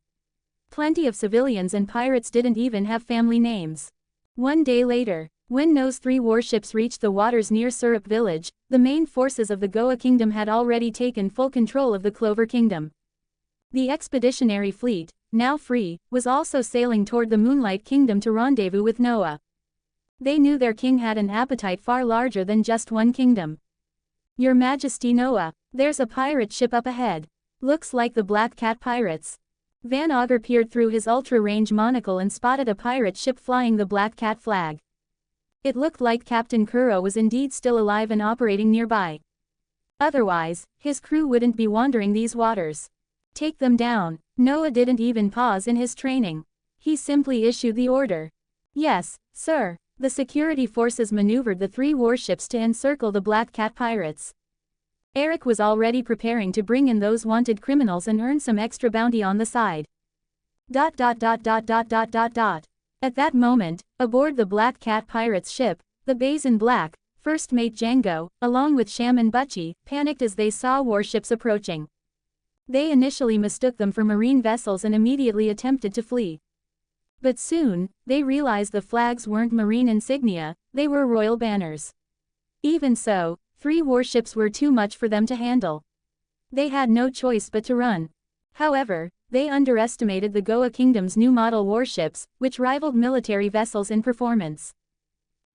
Plenty of civilians and pirates didn't even have family names. One day later, when Noah's 3 warships reached the waters near Syrup village, the main forces of the Goa kingdom had already taken full control of the Clover kingdom. The expeditionary fleet, now free, was also sailing toward the Moonlight Kingdom to rendezvous with Noah. They knew their king had an appetite far larger than just one kingdom. "Your Majesty Noah, there's a pirate ship up ahead. Looks like the Black Cat pirates." Van Augur peered through his ultra-range monocle and spotted a pirate ship flying the Black Cat flag. It looked like Captain Kuro was indeed still alive and operating nearby. Otherwise, his crew wouldn't be wandering these waters. "Take them down." Noah didn't even pause in his training. He simply issued the order. "Yes, sir." The security forces maneuvered the 3 warships to encircle the Black Cat pirates. Eric was already preparing to bring in those wanted criminals and earn some extra bounty on the side. At that moment, aboard the Black Cat pirates' ship, the Bays in Black, First Mate Django, along with Sham and Butchie, panicked as they saw warships approaching. They initially mistook them for marine vessels and immediately attempted to flee. But soon, they realized the flags weren't marine insignia, they were royal banners. Even so, 3 warships were too much for them to handle. They had no choice but to run. However, they underestimated the Goa Kingdom's new model warships, which rivaled military vessels in performance.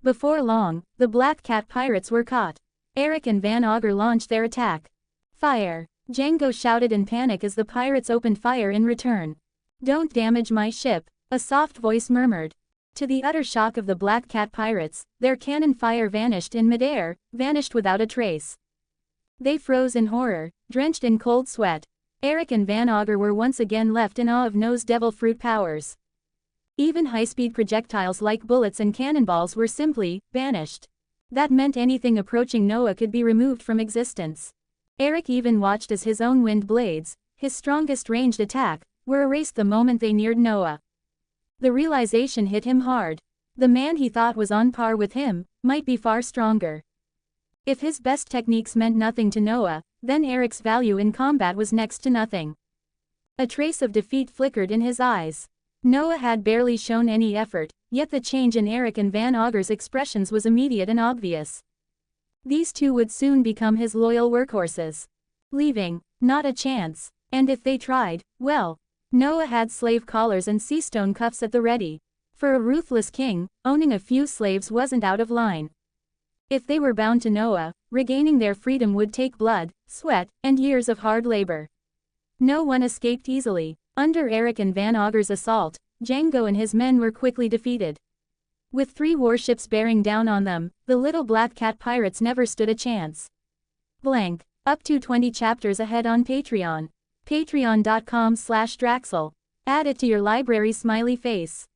Before long, the Black Cat pirates were caught. Eric and Van Augur launched their attack. "Fire!" Django shouted in panic as the pirates opened fire in return. "Don't damage my ship," a soft voice murmured. To the utter shock of the Black Cat pirates, their cannon fire vanished in midair, vanished without a trace. They froze in horror, drenched in cold sweat. Eric and Van Augur were once again left in awe of Noah's devil fruit powers. Even high-speed projectiles like bullets and cannonballs were simply banished. That meant anything approaching Noah could be removed from existence. Eric even watched as his own wind blades, his strongest ranged attack, were erased the moment they neared Noah. The realization hit him hard. The man he thought was on par with him, might be far stronger. If his best techniques meant nothing to Noah, then Eric's value in combat was next to nothing. A trace of defeat flickered in his eyes. Noah had barely shown any effort, yet the change in Eric and Van Augur's expressions was immediate and obvious. These 2 would soon become his loyal workhorses. Leaving, not a chance. And if they tried, well, Noah had slave collars and seastone cuffs at the ready. For a ruthless king, owning a few slaves wasn't out of line. If they were bound to Noah, regaining their freedom would take blood, sweat, and years of hard labor. No one escaped easily. Under Eric and Van Augur's assault, Django and his men were quickly defeated. With 3 warships bearing down on them, the little Black Cat pirates never stood a chance. Up to 20 chapters ahead on Patreon. Patreon.com/Draxil. Add it to your library smiley face.